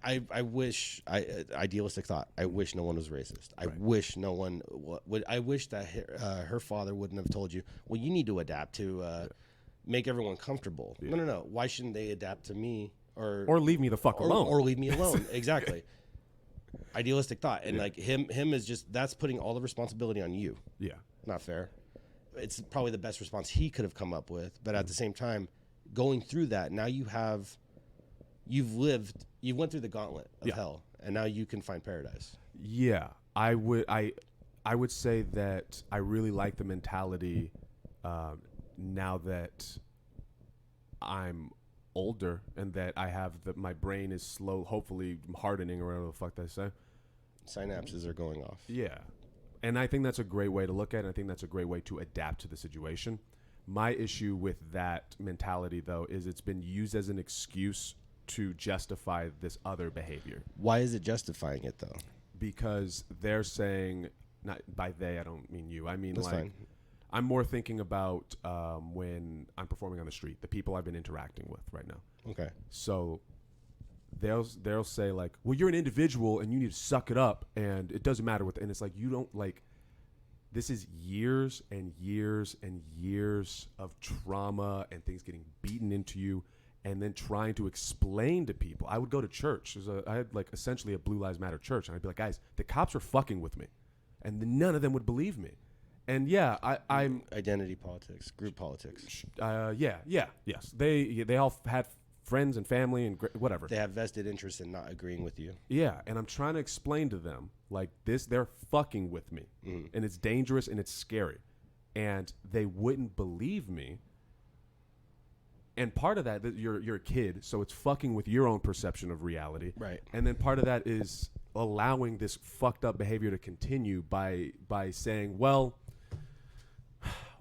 I wish idealistic thought. I wish no one was racist. I wish no one would. I wish that her father wouldn't have told you, well, you need to adapt to make everyone comfortable. Yeah. No. Why shouldn't they adapt to me or leave me the fuck alone? Or leave me alone. Exactly. Idealistic thought, and like him is just, that's putting all the responsibility on you. Yeah, not fair. It's probably the best response he could have come up with, but at the same time, going through that, now you went through the gauntlet of hell, and now you can find paradise. Yeah, I would say that I really like the mentality now that I'm older and that I have my brain is hopefully hardening, or whatever the fuck they say. Synapses are going off. Yeah. And I think that's a great way to look at it. I think that's a great way to adapt to the situation. My issue with that mentality, though, is it's been used as an excuse to justify this other behavior. Why is it justifying it, though? Because they're saying, not by they, I don't mean you. I mean, that's like, fine. I'm more thinking about when I'm performing on the street, the people I've been interacting with right now. Okay. So they'll say like, well, you're an individual and you need to suck it up, and it doesn't matter and it's like, you don't, like, this is years and years and years of trauma and things getting beaten into you, and then trying to explain to people. I would go to church. I had like essentially a Blue Lives Matter church, and I'd be like, guys, the cops are fucking with me, and none of them would believe me. And yeah, I'm identity politics, group politics. Yes. They all had friends and family and whatever. They have vested interest in not agreeing with you. Yeah, and I'm trying to explain to them like this. They're fucking with me, and it's dangerous and it's scary, and they wouldn't believe me. And part of that you're a kid, so it's fucking with your own perception of reality, right? And then part of that is allowing this fucked up behavior to continue by saying, well,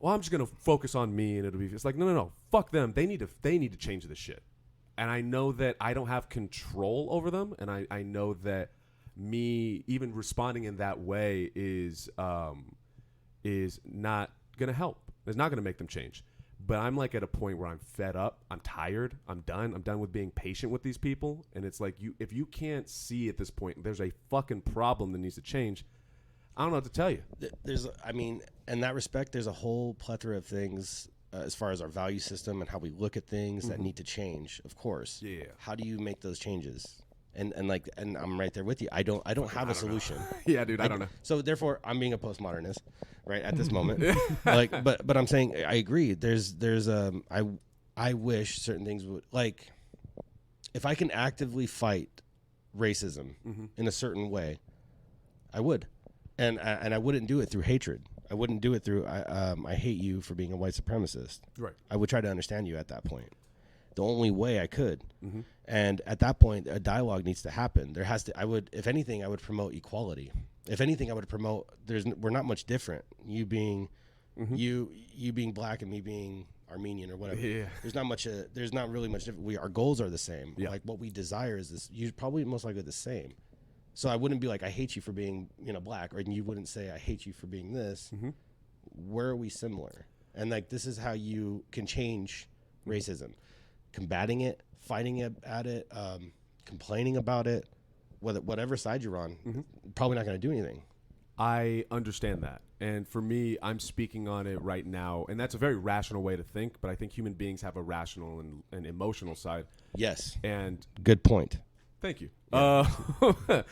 I'm just gonna focus on me, and it'll be. It's like no, fuck them. They need to change this shit. And I know that I don't have control over them, and I know that me even responding in that way is not gonna help. It's not gonna make them change. But I'm like at a point where I'm fed up. I'm tired. I'm done. I'm done with being patient with these people. And it's like if you can't see at this point, there's a fucking problem that needs to change. I don't know what to tell you. In that respect, there's a whole plethora of things as far as our value system and how we look at things that need to change. Of course. Yeah. How do you make those changes? And I'm right there with you. I don't have a solution. Yeah, dude. I don't know. So therefore, I'm being a postmodernist, right at this moment. But I'm saying I agree. I wish certain things would, like, if I can actively fight racism in a certain way, I would, and I wouldn't do it through hatred. I wouldn't do it through I hate you for being a white supremacist. Right. I would try to understand you at that point. The only way I could. And at that point, a dialogue needs to happen. There has to. If anything, I would promote equality. If anything, I would promote. We're not much different. You being, you being black and me being Armenian or whatever. Yeah. There's not really much different. Our goals are the same. Yeah. Like what we desire is this. You're probably most likely the same. So I wouldn't be like, I hate you for being, black, or you wouldn't say, I hate you for being this. Where are we similar? And like, this is how you can change racism. Combating it, fighting at it, complaining about it, whatever side you're on, probably not going to do anything. I understand that. And for me, I'm speaking on it right now. And that's a very rational way to think, but I think human beings have a rational and emotional side. Yes. And good point. Thank you. Yeah.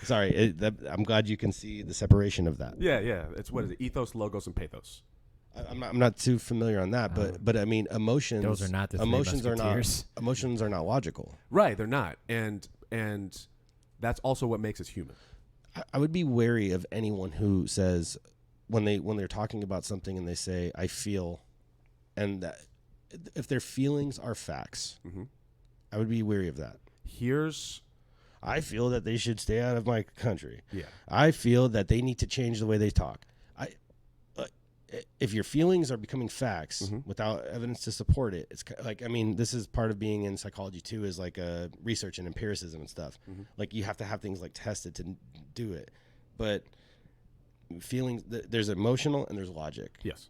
Sorry, I'm glad you can see the separation of that. Yeah. It's what is it? Ethos, logos, and pathos. I'm not too familiar on that, but I mean, emotions. Those are not the emotions are not emotions are not logical. Right, they're not, and that's also what makes us human. I would be wary of anyone who says when they're talking about something and they say I feel, and that if their feelings are facts, I would be wary of that. I feel that they should stay out of my country. Yeah. I feel that they need to change the way they talk. If your feelings are becoming facts without evidence to support it, it's like, this is part of being in psychology too, is like research and empiricism and stuff. Like you have to have things like tested to do it. But feelings, there's emotional and there's logic. Yes.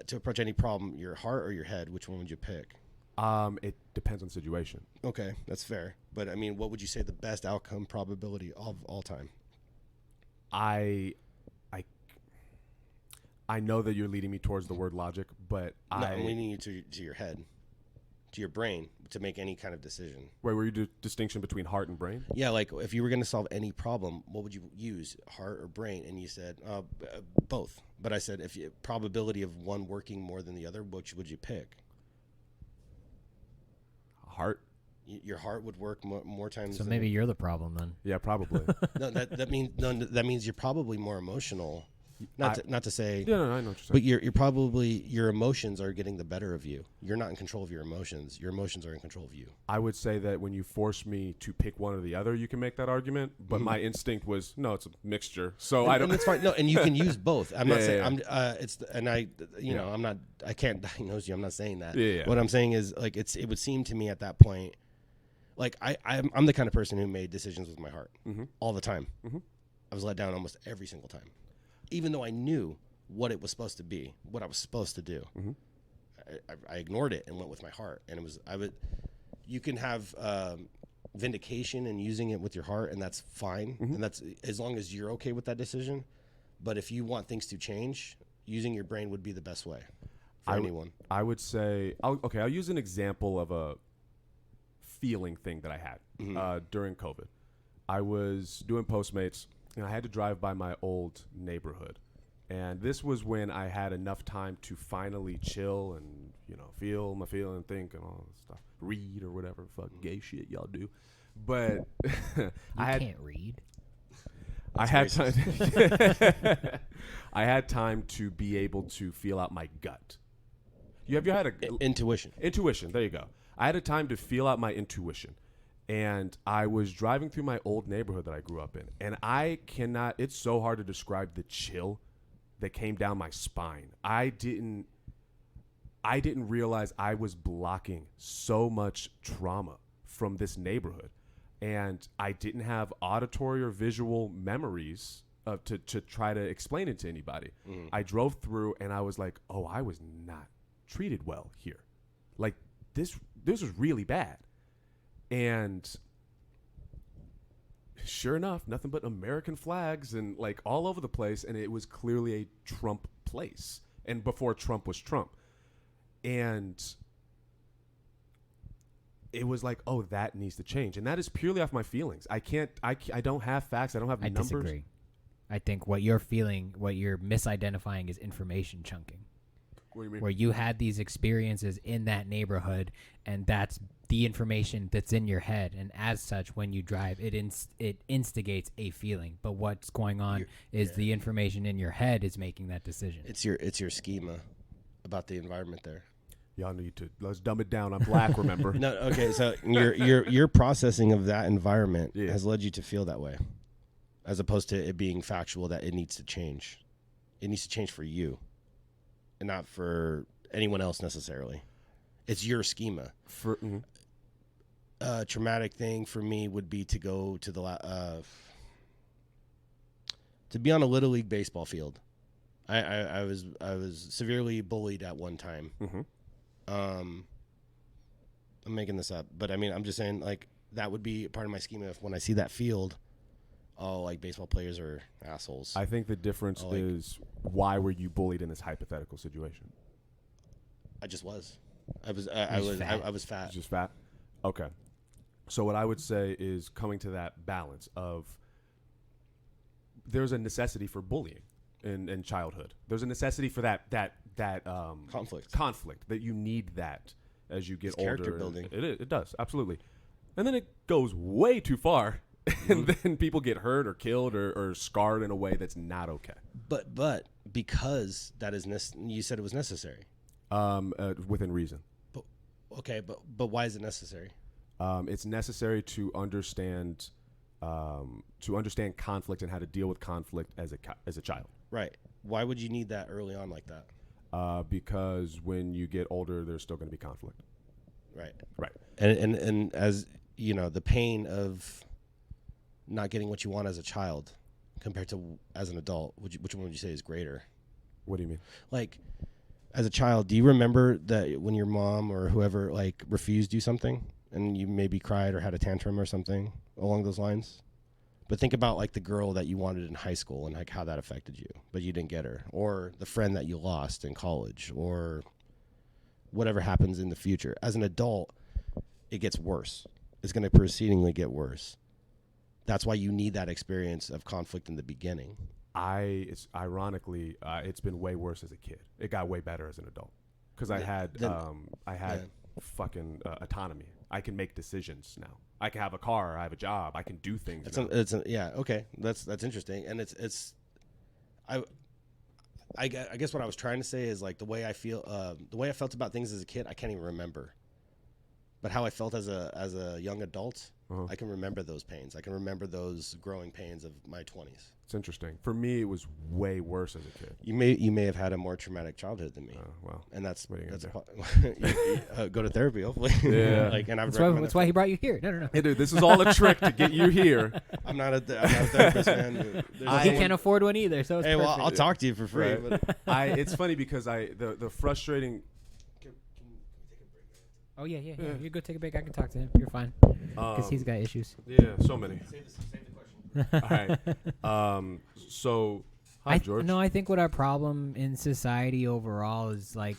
To approach any problem, your heart or your head, which one would you pick? It depends on the situation. Okay, that's fair. But what would you say the best outcome probability of all time? I know that you're leading me towards the word logic, but I'm leading you to your head, to your brain, to make any kind of decision. Wait, were you do distinction between heart and brain? Yeah, like if you were going to solve any problem, what would you use, heart or brain? And you said both. But I said probability of one working more than the other, which would you pick? Heart. Your heart would work more times. So maybe you're the problem then. Yeah, probably. that means you're probably more emotional. Not to say. Yeah, no, I know what you're saying. But you're probably, your emotions are getting the better of you. You're not in control of your emotions. Your emotions are in control of you. I would say that when you force me to pick one or the other, you can make that argument. But my instinct was no, it's a mixture. So I don't. And it's fine. No, and you can use both. I'm not saying. Yeah. I'm not. I can't diagnose you. I'm not saying that. Yeah. What I'm saying is like it would seem to me at that point, like I'm the kind of person who made decisions with my heart all the time. I was let down almost every single time. Even though I knew what it was supposed to be, what I was supposed to do, I ignored it and went with my heart. And you can have vindication and using it with your heart, and that's fine. And that's as long as you're okay with that decision. But if you want things to change, using your brain would be the best way for anyone. I would say, I'll use an example of a feeling thing that I had during COVID. I was doing Postmates, and I had to drive by my old neighborhood. And this was when I had enough time to finally chill and, feel my feeling, think, and all this stuff. Read or whatever fuck gay shit y'all do. But I can't read. I had time. I had time to be able to feel out my gut. Have you had a intuition? Intuition. There you go. I had a time to feel out my intuition, and I was driving through my old neighborhood that I grew up in, and I cannot. It's so hard to describe the chill that came down my spine. I didn't realize I was blocking so much trauma from this neighborhood. And I didn't have auditory or visual memories to try to explain it to anybody. I drove through and I was like, oh, I was not treated well here. Like this was really bad. And sure enough, nothing but American flags and like all over the place. And it was clearly a Trump place. And before Trump was Trump. And it was like, oh, that needs to change. And that is purely off my feelings. I don't have facts. I don't have numbers. I disagree. I think what you're feeling, what you're misidentifying is information chunking. What do you mean? Where you had these experiences in that neighborhood, and that's the information that's in your head. And as such, when you drive, it instigates a feeling. But what's going on is the information in your head is making that decision. It's your schema about the environment there. Y'all need to let's dumb it down. I'm black, remember? No, okay. So your processing of that environment has led you to feel that way, as opposed to it being factual that it needs to change. It needs to change for you, and not for anyone else necessarily. It's your schema. Traumatic thing for me would be to go to to be on a little league baseball field. I was severely bullied at one time. I'm making this up, but I mean, I'm just saying, like, that would be part of my schema. If when I see that field, like baseball players are assholes. I think the difference is why were you bullied in this hypothetical situation? I just was. I was fat. Just fat. Okay. So what I would say is coming to that balance of there's a necessity for bullying in childhood. There's a necessity for that conflict that you need that as you get older. Character building. It does, absolutely. And then it goes way too far, and then people get hurt or killed or scarred in a way that's not okay. But because that is you said it was necessary. Within reason. But why is it necessary? It's necessary to understand conflict and how to deal with conflict as a child. Right. Why would you need that early on like that? Because when you get older, there's still going to be conflict. Right. Right. And as you know, the pain of not getting what you want as a child compared to as an adult, which one would you say is greater? What do you mean? Like, as a child, do you remember that when your mom or whoever like refused you something and you maybe cried or had a tantrum or something along those lines? But think about like the girl that you wanted in high school and like how that affected you, but you didn't get her, or the friend that you lost in college, or whatever happens in the future. As an adult, it gets worse. It's going to proceedingly get worse. That's why you need that experience of conflict in the beginning. It's ironically, it's been way worse as a kid. It got way better as an adult because I had fucking autonomy. I can make decisions now. I can have a car. I have a job. I can do things. Okay. That's interesting. And I guess what I was trying to say is like the way I felt about things as a kid, I can't even remember. But how I felt as a young adult, I can remember those pains. I can remember those growing pains of my 20s. It's interesting. For me, it was way worse as a kid. You may have had a more traumatic childhood than me. Well, and that's go to therapy, hopefully. Yeah. That's why he brought you here. No. Hey, dude, this is all a trick to get you here. I'm not a therapist, man. He can't afford one either. So it's perfect. Well, I'll talk to you for free. Right. But it's funny because the frustrating. Oh yeah. You go take a break. I can talk to him. You're fine. Because he's got issues. Yeah, so many. Save the question. All right. So Hi, George. No, I think what our problem in society overall is like,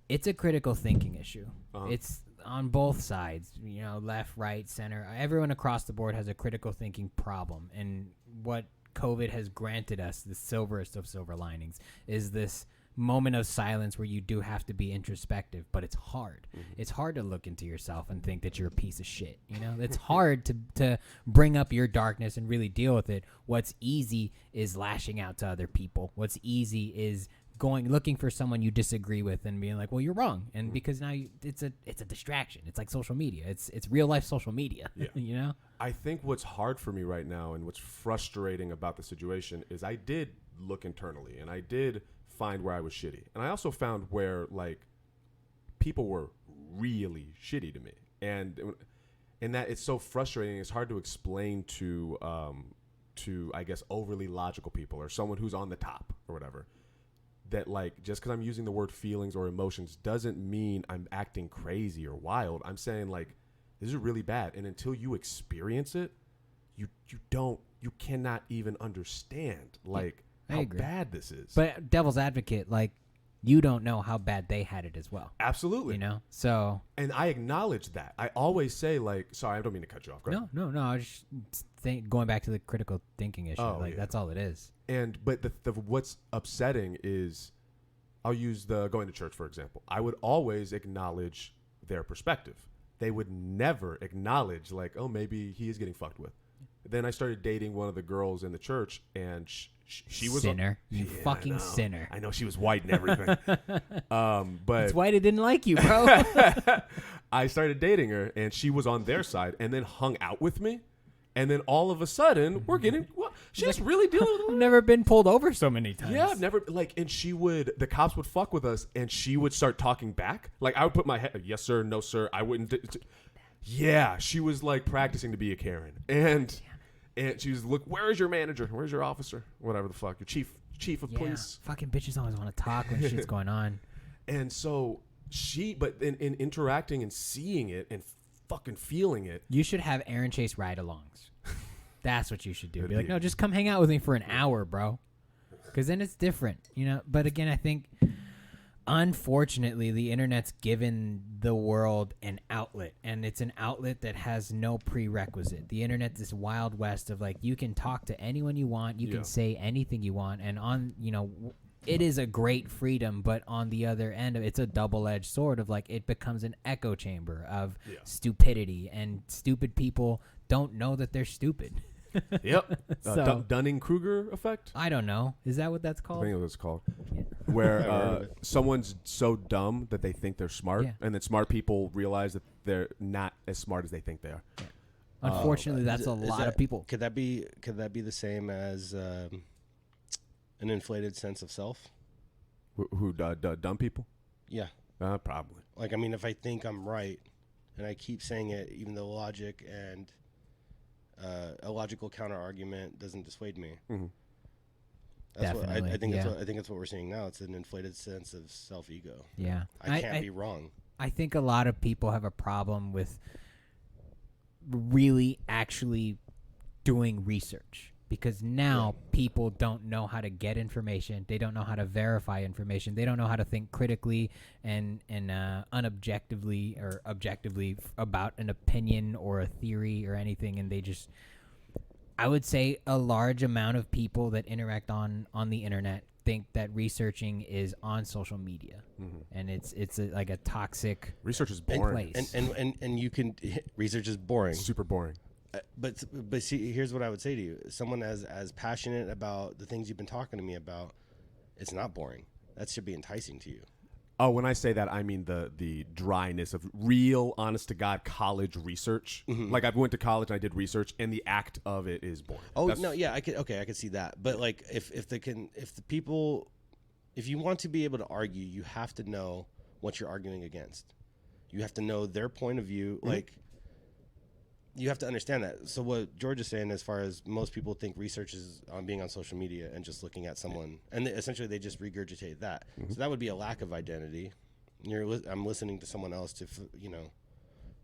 it's a critical thinking issue. It's on both sides, left, right, center. Everyone across the board has a critical thinking problem. And what COVID has granted us, the silverest of silver linings, is this moment of silence where you do have to be introspective, but it's hard. It's hard to look into yourself and think that you're a piece of shit. It's hard to bring up your darkness and really deal with it. What's easy is lashing out to other people. What's easy is looking for someone you disagree with and being like, well, you're wrong. And because now it's a distraction. It's like social media. It's real life social media. Yeah. I think what's hard for me right now and what's frustrating about the situation is I did look internally and I did find where I was shitty. And I also found where like people were really shitty to me. And that it's so frustrating. It's hard to explain to I guess overly logical people or someone who's on the top or whatever, that like just because I'm using the word feelings or emotions doesn't mean I'm acting crazy or wild. I'm saying like this is really bad. And until you experience it, you cannot even understand like how bad this is. But devil's advocate, like, you don't know how bad they had it as well. Absolutely. So. And I acknowledge that. I always say, like, sorry, I don't mean to cut you off. No. I was just going back to the critical thinking issue. That's all it is. But the what's upsetting is, I'll use going to church, for example. I would always acknowledge their perspective. They would never acknowledge, like, oh, maybe he is getting fucked with. Then I started dating one of the girls in the church, and she was sinner. Fucking sinner. I know she was white and everything. But it's white. It didn't like you, bro. I started dating her, and she was on their side, and then hung out with me, and then all of a sudden we're getting. Well, she's really dealing with. I've never been pulled over so many times. Yeah, I've never and the cops would fuck with us, and she would start talking back. Like I would put my head, yes sir, no sir, I wouldn't. Yeah, she was like practicing to be a Karen, and she was, look, where is your manager? Where's your officer? Whatever the fuck, your chief of police. Fucking bitches always want to talk when shit's going on. And so but in interacting and seeing it and fucking feeling it. You should have Aaron Chase ride-alongs. That's what you should do. Be like, no, just come hang out with me for an hour, bro. Because then it's different, But again, I think, unfortunately, the internet's given the world an outlet, and it's an outlet that has no prerequisite. The internet's this wild west of like, you can talk to anyone you want, you can say anything you want, and it is a great freedom, but on the other end, it's a double-edged sword of like, it becomes an echo chamber of stupidity, and stupid people don't know that they're stupid. Yep. Dunning-Kruger effect? I don't know. Is that what that's called? I think that's called. Yeah. Where someone's so dumb that they think they're smart, and then smart people realize that they're not as smart as they think they are. Yeah. Unfortunately, that's a lot of people. Could that be the same as an inflated sense of self? Who dumb people? Yeah. Probably. Like, I mean, if I think I'm right and I keep saying it, even though logic and a logical counter argument doesn't dissuade me. Mm-hmm. That's what I think. I think that's what we're seeing now. It's an inflated sense of self-ego. Yeah, I can't be wrong. I think a lot of people have a problem with really actually doing research, because now people don't know how to get information. They don't know how to verify information. They don't know how to think critically and unobjectively or objectively about an opinion or a theory or anything. And they just, I would say a large amount of people that interact on the internet think that researching is on social media, and it's like a toxic. Research is boring, place. And you can research is boring, super boring. But see, here's what I would say to you: someone as passionate about the things you've been talking to me about, it's not boring. That should be enticing to you. Oh, when I say that, I mean the dryness of real, honest to God college research. Mm-hmm. Like I went to college and I did research, and the act of it is boring. Oh no, yeah, I could see that. But like, if you want to be able to argue, you have to know what you're arguing against. You have to know their point of view. Mm-hmm. Like, you have to understand that. So what George is saying, as far as most people think research is on being on social media and just looking at someone, and essentially they just regurgitate that. Mm-hmm. So that would be a lack of identity. I'm listening to someone else to,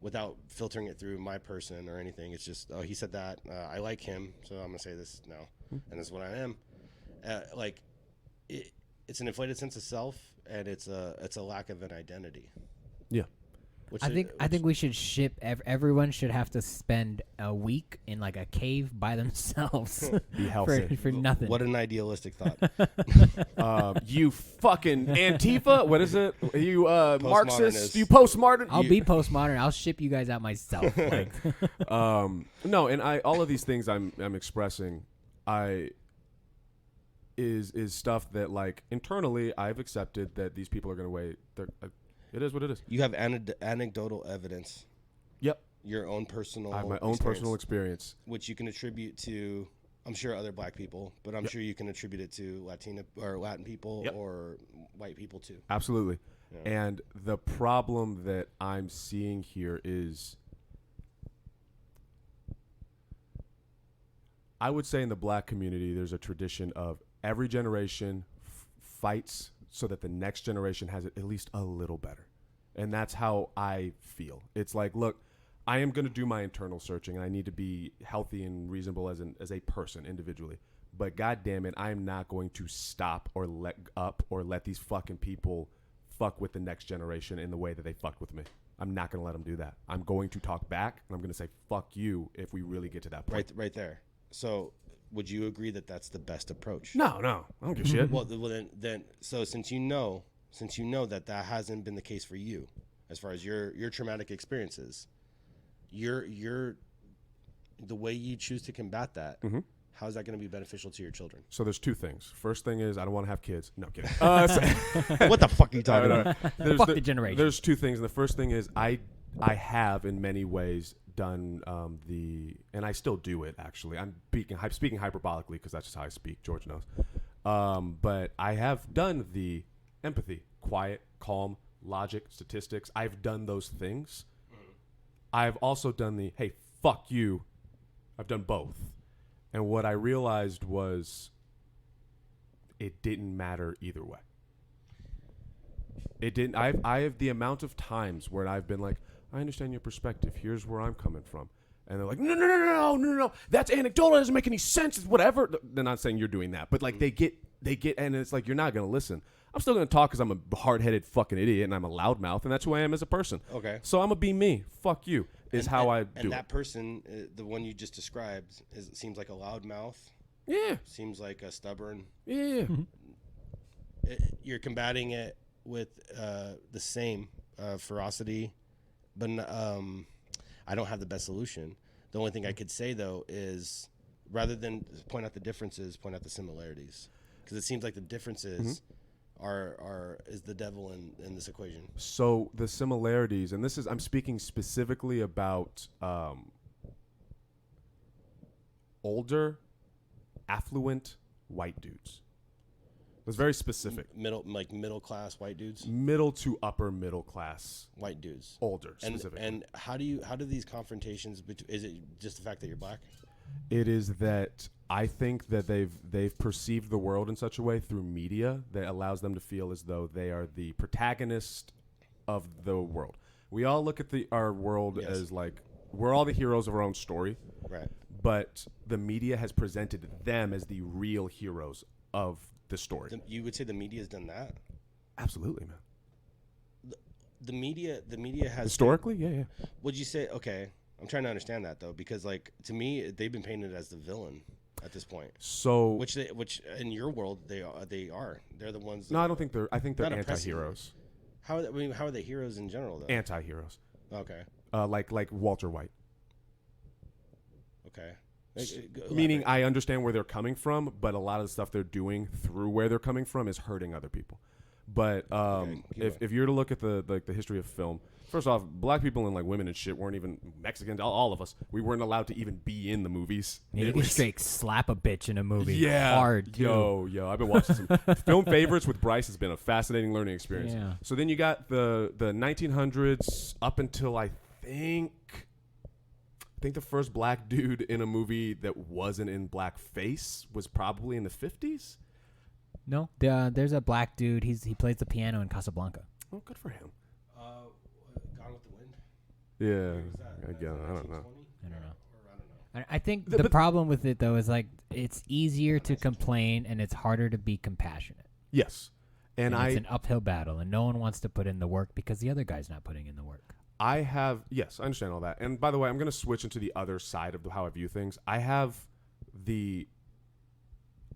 without filtering it through my person or anything. It's just, oh, he said that. I like him, so I'm gonna say this now, and this is what I am. like it's an inflated sense of self, and it's a lack of an identity. Yeah. I think we should ship. Everyone should have to spend a week in like a cave by themselves Be healthy. for nothing. What an idealistic thought. You fucking Antifa. What is it? You Marxist. You postmodern. I'll be postmodern. I'll ship you guys out myself. Like, no, and all of these things I'm expressing, is stuff that like internally I've accepted that these people are going to wait. It is what it is. You have anecdotal evidence. Yep. Your own personal. I have my own personal experience, which you can attribute to, I'm sure, other black people, but I'm sure you can attribute it to Latin people or white people too. Absolutely. Yeah. And the problem that I'm seeing here is, I would say in the black community, there's a tradition of every generation fights so that the next generation has it at least a little better. And that's how I feel. It's like, look, I am going to do my internal searching, and I need to be healthy and reasonable as a person individually. But God damn it, I am not going to stop or let up or let these fucking people fuck with the next generation in the way that they fucked with me. I'm not going to let them do that. I'm going to talk back, and I'm going to say, fuck you, if we really get to that point. Right there. So would you agree that that's the best approach? No, I don't give a shit. Well, then, so since you know that hasn't been the case for you, as far as your traumatic experiences, the way you choose to combat that, how is that going to be beneficial to your children? So there's two things. First thing is I don't want to have kids. No, I'm kidding. What the fuck are you talking about? Fuck the generation. There's two things. And the first thing is I have in many ways done and I still do it actually. I'm speaking hyperbolically because that's just how I speak. George knows. But I have done the empathy, quiet, calm, logic, statistics. I've done those things. I've also done the, hey, fuck you. I've done both. And what I realized was it didn't matter either way. It didn't. I have the amount of times where I've been like, I understand your perspective. Here's where I'm coming from. And they're like, no. That's anecdotal. It doesn't make any sense. It's whatever. They're not saying you're doing that. But like they get, and it's like, you're not going to listen. I'm still going to talk because I'm a hard-headed fucking idiot and I'm a loudmouth. And that's who I am as a person. Okay. So I'm going to be me. Fuck you is how I do it. And that person, the one you just described, seems like a loudmouth. Yeah. Seems like a stubborn. Yeah. You're combating it with the same ferocity. But I don't have the best solution. The only thing I could say, though, is rather than point out the differences, point out the similarities. Because it seems like the differences is the devil in this equation. So the similarities, and I'm speaking specifically about older, affluent white dudes. It's very specific. Middle class white dudes. Middle to upper middle class white dudes. Older, specifically. And how do these confrontations? Is it just the fact that you're black? It is that I think that they've perceived the world in such a way through media that allows them to feel as though they are the protagonist of the world. We all look at our world as like we're all the heroes of our own story, right? But the media has presented them as the real heroes of the story. You would say the media has done that? Absolutely, man. The media has historically, yeah. Would you say okay? I'm trying to understand that though, because like to me, they've been painted as the villain at this point. So, which in your world they are. They're the ones. No, I don't think they're. I think they're anti-heroes. How are they heroes in general though? Anti-heroes. Okay. Like Walter White. Okay. Meaning I understand where they're coming from, but a lot of the stuff they're doing through where they're coming from is hurting other people. But if you're to look at the history of film, first off, black people and like women and shit weren't even Mexicans. All of us, we weren't allowed to even be in the movies. Yeah, you can straight slap a bitch in a movie. Yeah, hard. Yo, I've been watching some film favorites with Bryce. Has been a fascinating learning experience. Yeah. So then you got the 1900s up until I think the first black dude in a movie that wasn't in blackface was probably in the 50s. No, there's a black dude. He plays the piano in Casablanca. Oh, good for him. Gone with the Wind. Yeah, again, I don't know. I don't know. I think the problem with it though is like it's easier to complain and it's harder to be compassionate. Yes. And it's an uphill battle, and no one wants to put in the work because the other guy's not putting in the work. Yes, I understand all that. And by the way, I'm going to switch into the other side of how I view things. I have the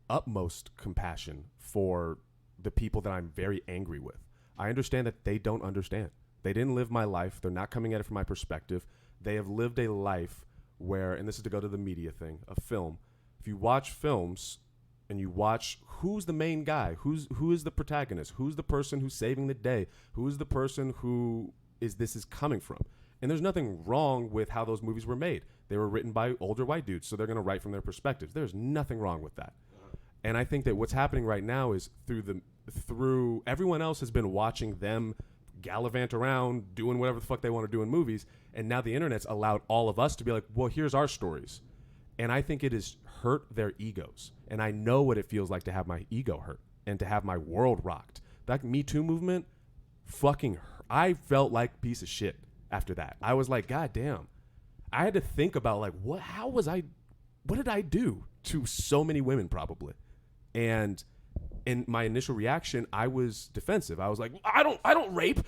utmost compassion for the people that I'm very angry with. I understand that they don't understand. They didn't live my life. They're not coming at it from my perspective. They have lived a life where, and this is to go to the media thing, a film. If you watch films and you watch who's the main guy, who is the protagonist, who's the person who's saving the day, who is the person who this is coming from. And there's nothing wrong with how those movies were made. They were written by older white dudes, so they're going to write from their perspectives. There's nothing wrong with that. And I think that what's happening right now is through everyone else has been watching them gallivant around, doing whatever the fuck they want to do in movies, and now the internet's allowed all of us to be like, well, here's our stories. And I think it has hurt their egos. And I know what it feels like to have my ego hurt and to have my world rocked. That Me Too movement fucking hurt. I felt like a piece of shit after that. I was like, God damn. I had to think about like, what did I do to so many women probably? And in my initial reaction, I was defensive. I was like, I don't rape.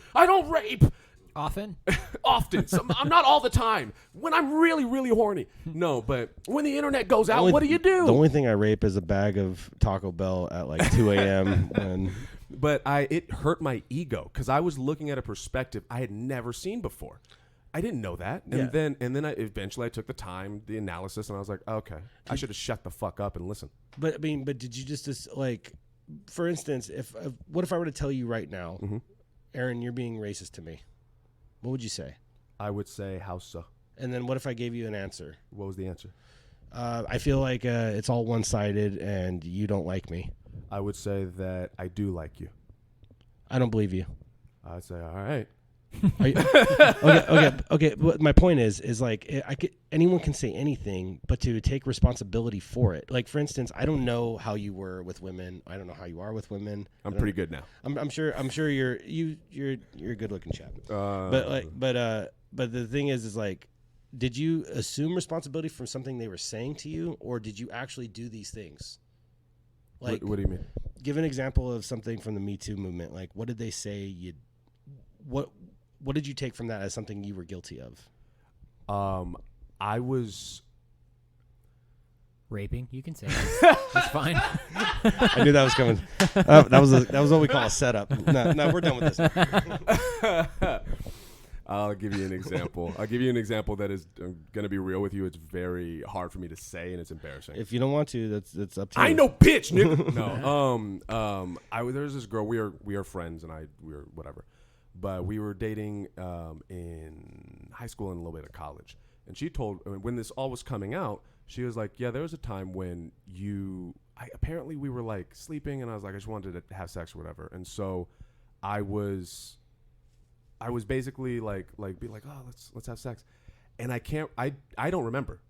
Often? Often. I'm not all the time. When I'm really, really horny. No, but when the internet goes out, what do you do? The only thing I rape is a bag of Taco Bell at like 2 a.m. But it hurt my ego because I was looking at a perspective I had never seen before. I didn't know that. And then I eventually took the time, the analysis, and I was like, okay, I should have shut the fuck up and listened. But did you just like, for instance, what if I were to tell you right now, Aaron, you're being racist to me? What would you say? I would say, how so? And then what if I gave you an answer? What was the answer? I feel like it's all one-sided and you don't like me. I would say that I do like you. I don't believe you. I'd say, all right. Okay. But my point is like anyone can say anything, but to take responsibility for it. Like for instance, I don't know how you were with women. I don't know how you are with women. I'm pretty good now. I'm sure you're a good looking chap. But the thing is like, did you assume responsibility for something they were saying to you, or did you actually do these things? Like, what do you mean? Give an example of something from the Me Too movement. Like, what did they say what did you take from that as something you were guilty of? I was raping. You can say that. That's fine. I knew that was coming. That was what we call a setup. No, we're done with this. I'll give you an example. That is going to be real with you. It's very hard for me to say, and it's embarrassing. If you don't want to, that's up to you. I know, bitch, nigga. No. There's this girl. We are friends, and we were whatever. But we were dating in high school and a little bit of college. And she told, when this all was coming out, she was like, yeah, there was a time when apparently we were like sleeping, and I was like, I just wanted to have sex or whatever. And so I was basically like be like, oh, let's have sex. And I don't remember.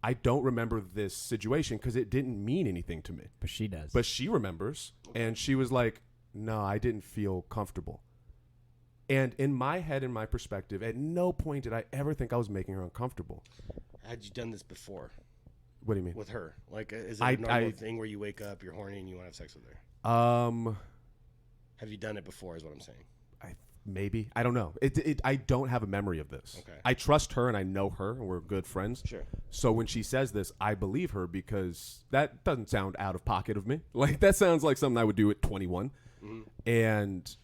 I don't remember this situation because it didn't mean anything to me. But she does. But she remembers. And she was like, no, I didn't feel comfortable. And in my head, in my perspective, at no point did I ever think I was making her uncomfortable. Had you done this before? What do you mean? With her? Like, is it a normal thing where you wake up, you're horny, and you want to have sex with her? Have you done it before is what I'm saying. Maybe. I don't know. I don't have a memory of this. Okay. I trust her, and I know her, and we're good friends. Sure. So when she says this, I believe her because that doesn't sound out of pocket of me. Like, that sounds like something I would do at 21. Mm-hmm. And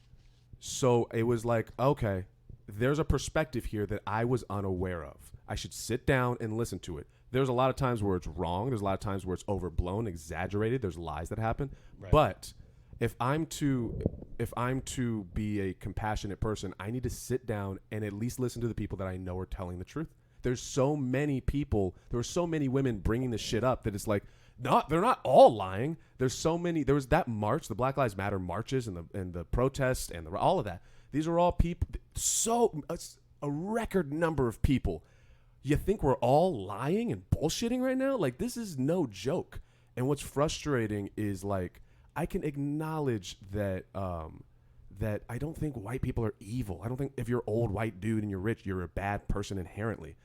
so it was like, okay, there's a perspective here that I was unaware of. I should sit down and listen to it. There's a lot of times where it's wrong. There's a lot of times where it's overblown, exaggerated. There's lies that happen. Right. But if I'm to be a compassionate person, I need to sit down and at least listen to the people that I know are telling the truth. There's so many people. There were so many women bringing this shit up that it's like, they're not all lying. There's so many. There was that march, the Black Lives Matter marches, and the protests, and all of that. These are all people. So a record number of people. You think we're all lying and bullshitting right now? Like, this is no joke. And what's frustrating is like, I can acknowledge that that I don't think white people are evil. I don't think if you're an old white dude and you're rich, you're a bad person inherently.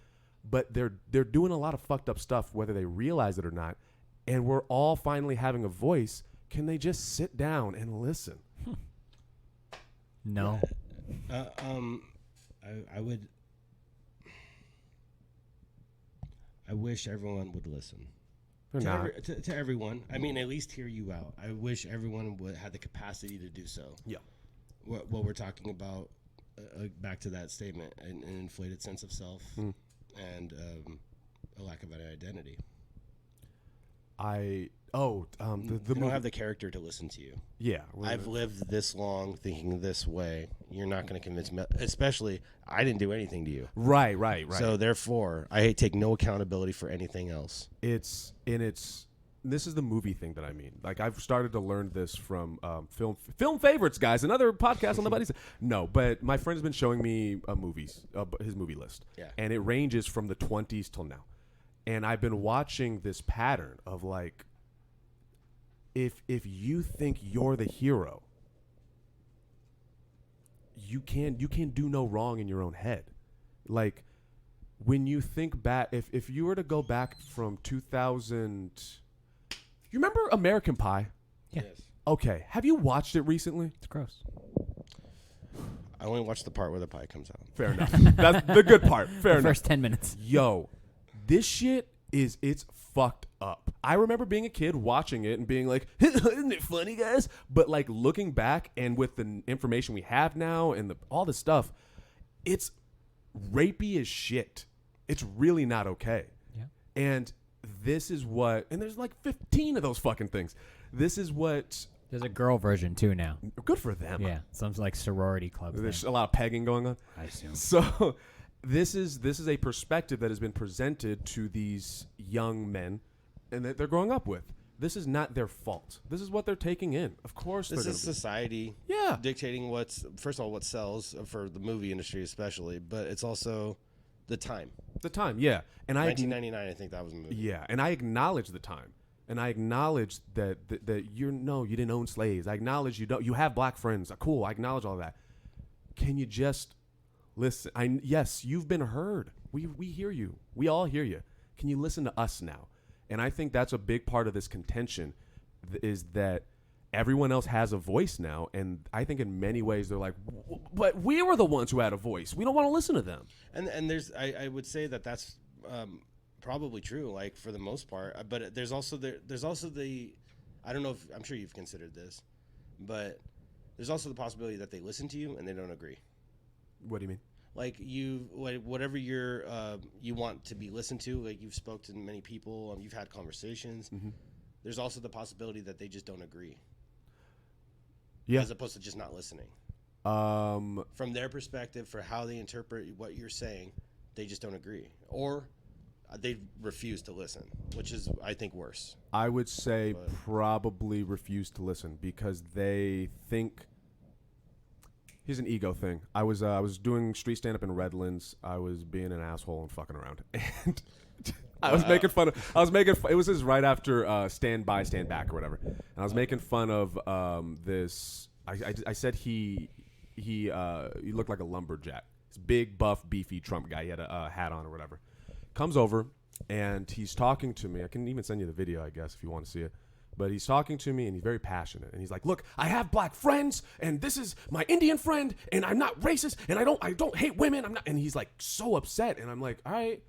but they're doing a lot of fucked up stuff, whether they realize it or not. And we're all finally having a voice. Can they just sit down and listen? No. I would. I wish everyone would listen. They're not. To everyone. I mean, at least hear you out. I wish everyone would have the capacity to do so. Yeah. What we're talking about, back to that statement, an inflated sense of self and a lack of an identity. The You movie. don't have the character to listen to you. Yeah. I've lived this long thinking this way. You're not going to convince me. Especially, I didn't do anything to you. Right. So therefore, I take no accountability for anything else. This is the movie thing that I mean. Like, I've started to learn this from film favorites, guys. Another podcast on the Buddies. No, but my friend's been showing me his movie list. Yeah. And it ranges from the 20s till now. And I've been watching this pattern of, like, if you think you're the hero, you can do no wrong in your own head. Like, when you think back, if you were to go back from 2000, you remember American Pie? Yeah. Yes. Okay. Have you watched it recently? It's gross. I only watched the part where the pie comes out. Fair enough. That's the good part. Fair The enough. first 10 minutes. Yo, this shit it's fucked up. I remember being a kid watching it and being like, isn't it funny, guys? But, like, looking back and with the information we have now and all this stuff, it's rapey as shit. It's really not okay. Yeah. And this is what, and there's like 15 of those fucking things. This is what, There's a girl version too now. good for them. Yeah. Some like sorority club There's thing. a lot of pegging going on. I assume. So this is a perspective that has been presented to these young men and that they're growing up with. This is not their fault. This is what they're taking in. Of course This they're is gonna society Yeah. dictating first of all, what sells for the movie industry especially, but it's also the time. the time, yeah. And 1999, I think that was a movie. Yeah, and I acknowledge the time, and I acknowledge that you didn't own slaves. I acknowledge you have black friends. Cool, I acknowledge all that. Can you just listen? Yes, you've been heard. We hear you. We all hear you. Can you listen to us now? And I think that's a big part of this contention, is that everyone else has a voice now, and I think in many ways they're like, but we were the ones who had a voice. We don't want to listen to them. And there's I would say that's probably true, like for the most part. But there's also the I don't know if I'm sure you've considered this, but there's also the possibility that they listen to you and they don't agree. What do you mean? Like whatever you want to be listened to, like you've spoke to many people, you've had conversations. Mm-hmm. There's also the possibility that they just don't agree. Yeah. As opposed to just not listening. From their perspective, for how they interpret what you're saying, they just don't agree. Or they refuse to listen, which is, I think, worse. I would say probably refuse to listen because they think. Here's an ego thing. I was doing street stand up in Redlands. I was being an asshole and fucking around, and I was making fun of. It was just right after Stand By, Stand Back or whatever, and I was making fun of this. I said he looked like a lumberjack. This big, buff, beefy Trump guy. He had a hat on or whatever. Comes over and he's talking to me. I can even send you the video, I guess, if you want to see it. But he's talking to me, and he's very passionate. And he's like, "Look, I have black friends, and this is my Indian friend, and I'm not racist, and I don't hate women. I'm not." And he's like so upset, and I'm like, "All right,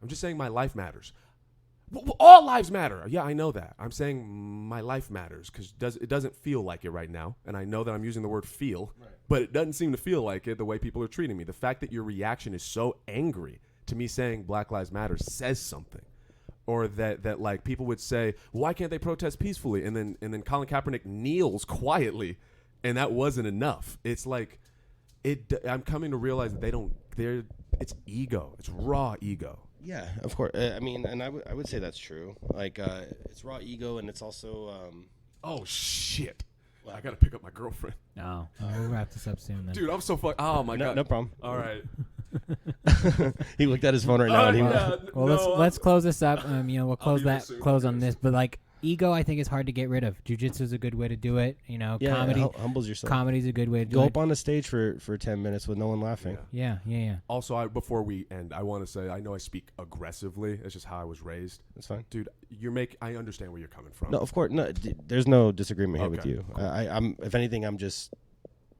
I'm just saying my life matters. All lives matter. Yeah, I know that. I'm saying my life matters because it doesn't feel like it right now, and I know that I'm using the word feel, but it doesn't seem to feel like it the way people are treating me. The fact that your reaction is so angry to me saying Black Lives Matter says something." Or that like people would say, why can't they protest peacefully? And then Colin Kaepernick kneels quietly, and that wasn't enough. It's like I'm coming to realize that it's ego. It's raw ego. Yeah, of course. I mean, and I would say that's true. Like it's raw ego, and it's also oh shit. I gotta pick up my girlfriend. No, we'll wrap this up soon then. Dude, I'm so fucked. Oh my god. No problem. All right. He looked at his phone right now, and he Well, let's close this up. We'll close do this soon. close on this. But like, ego, I think, is hard to get rid of. Jiu-jitsu is a good way to do it. You know, Yeah, comedy. humbles yourself. Comedy's a good way to do Go it. up on the stage for 10 minutes with no one laughing. Yeah. Also, before we end, I want to say I know I speak aggressively. It's just how I was raised. That's fine. Dude, I understand where you're coming from. No, of course. No, there's no disagreement here with Okay, you. cool. I'm, if anything, I'm just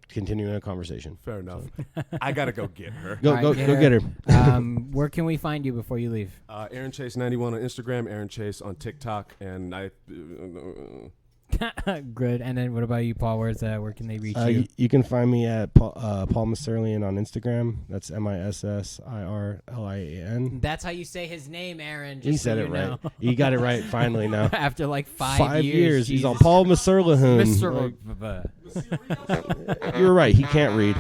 continuing a conversation. Fair enough. I got to go get her. Go, All right, go, get go her. get her. Where can we find you before you leave? Aaron Chase 91 on Instagram, Aaron Chase on TikTok, and I. Good. And then what about you, Paul? Where can they reach you? You can find me at Paul Missirlian on Instagram. That's Missirlian. That's how you say his name, Aaron. Just He said so it you right. know. He got it right finally now. After like 5 years. He's all Jesus. Paul Missirlian. Mr. You were right. He can't read.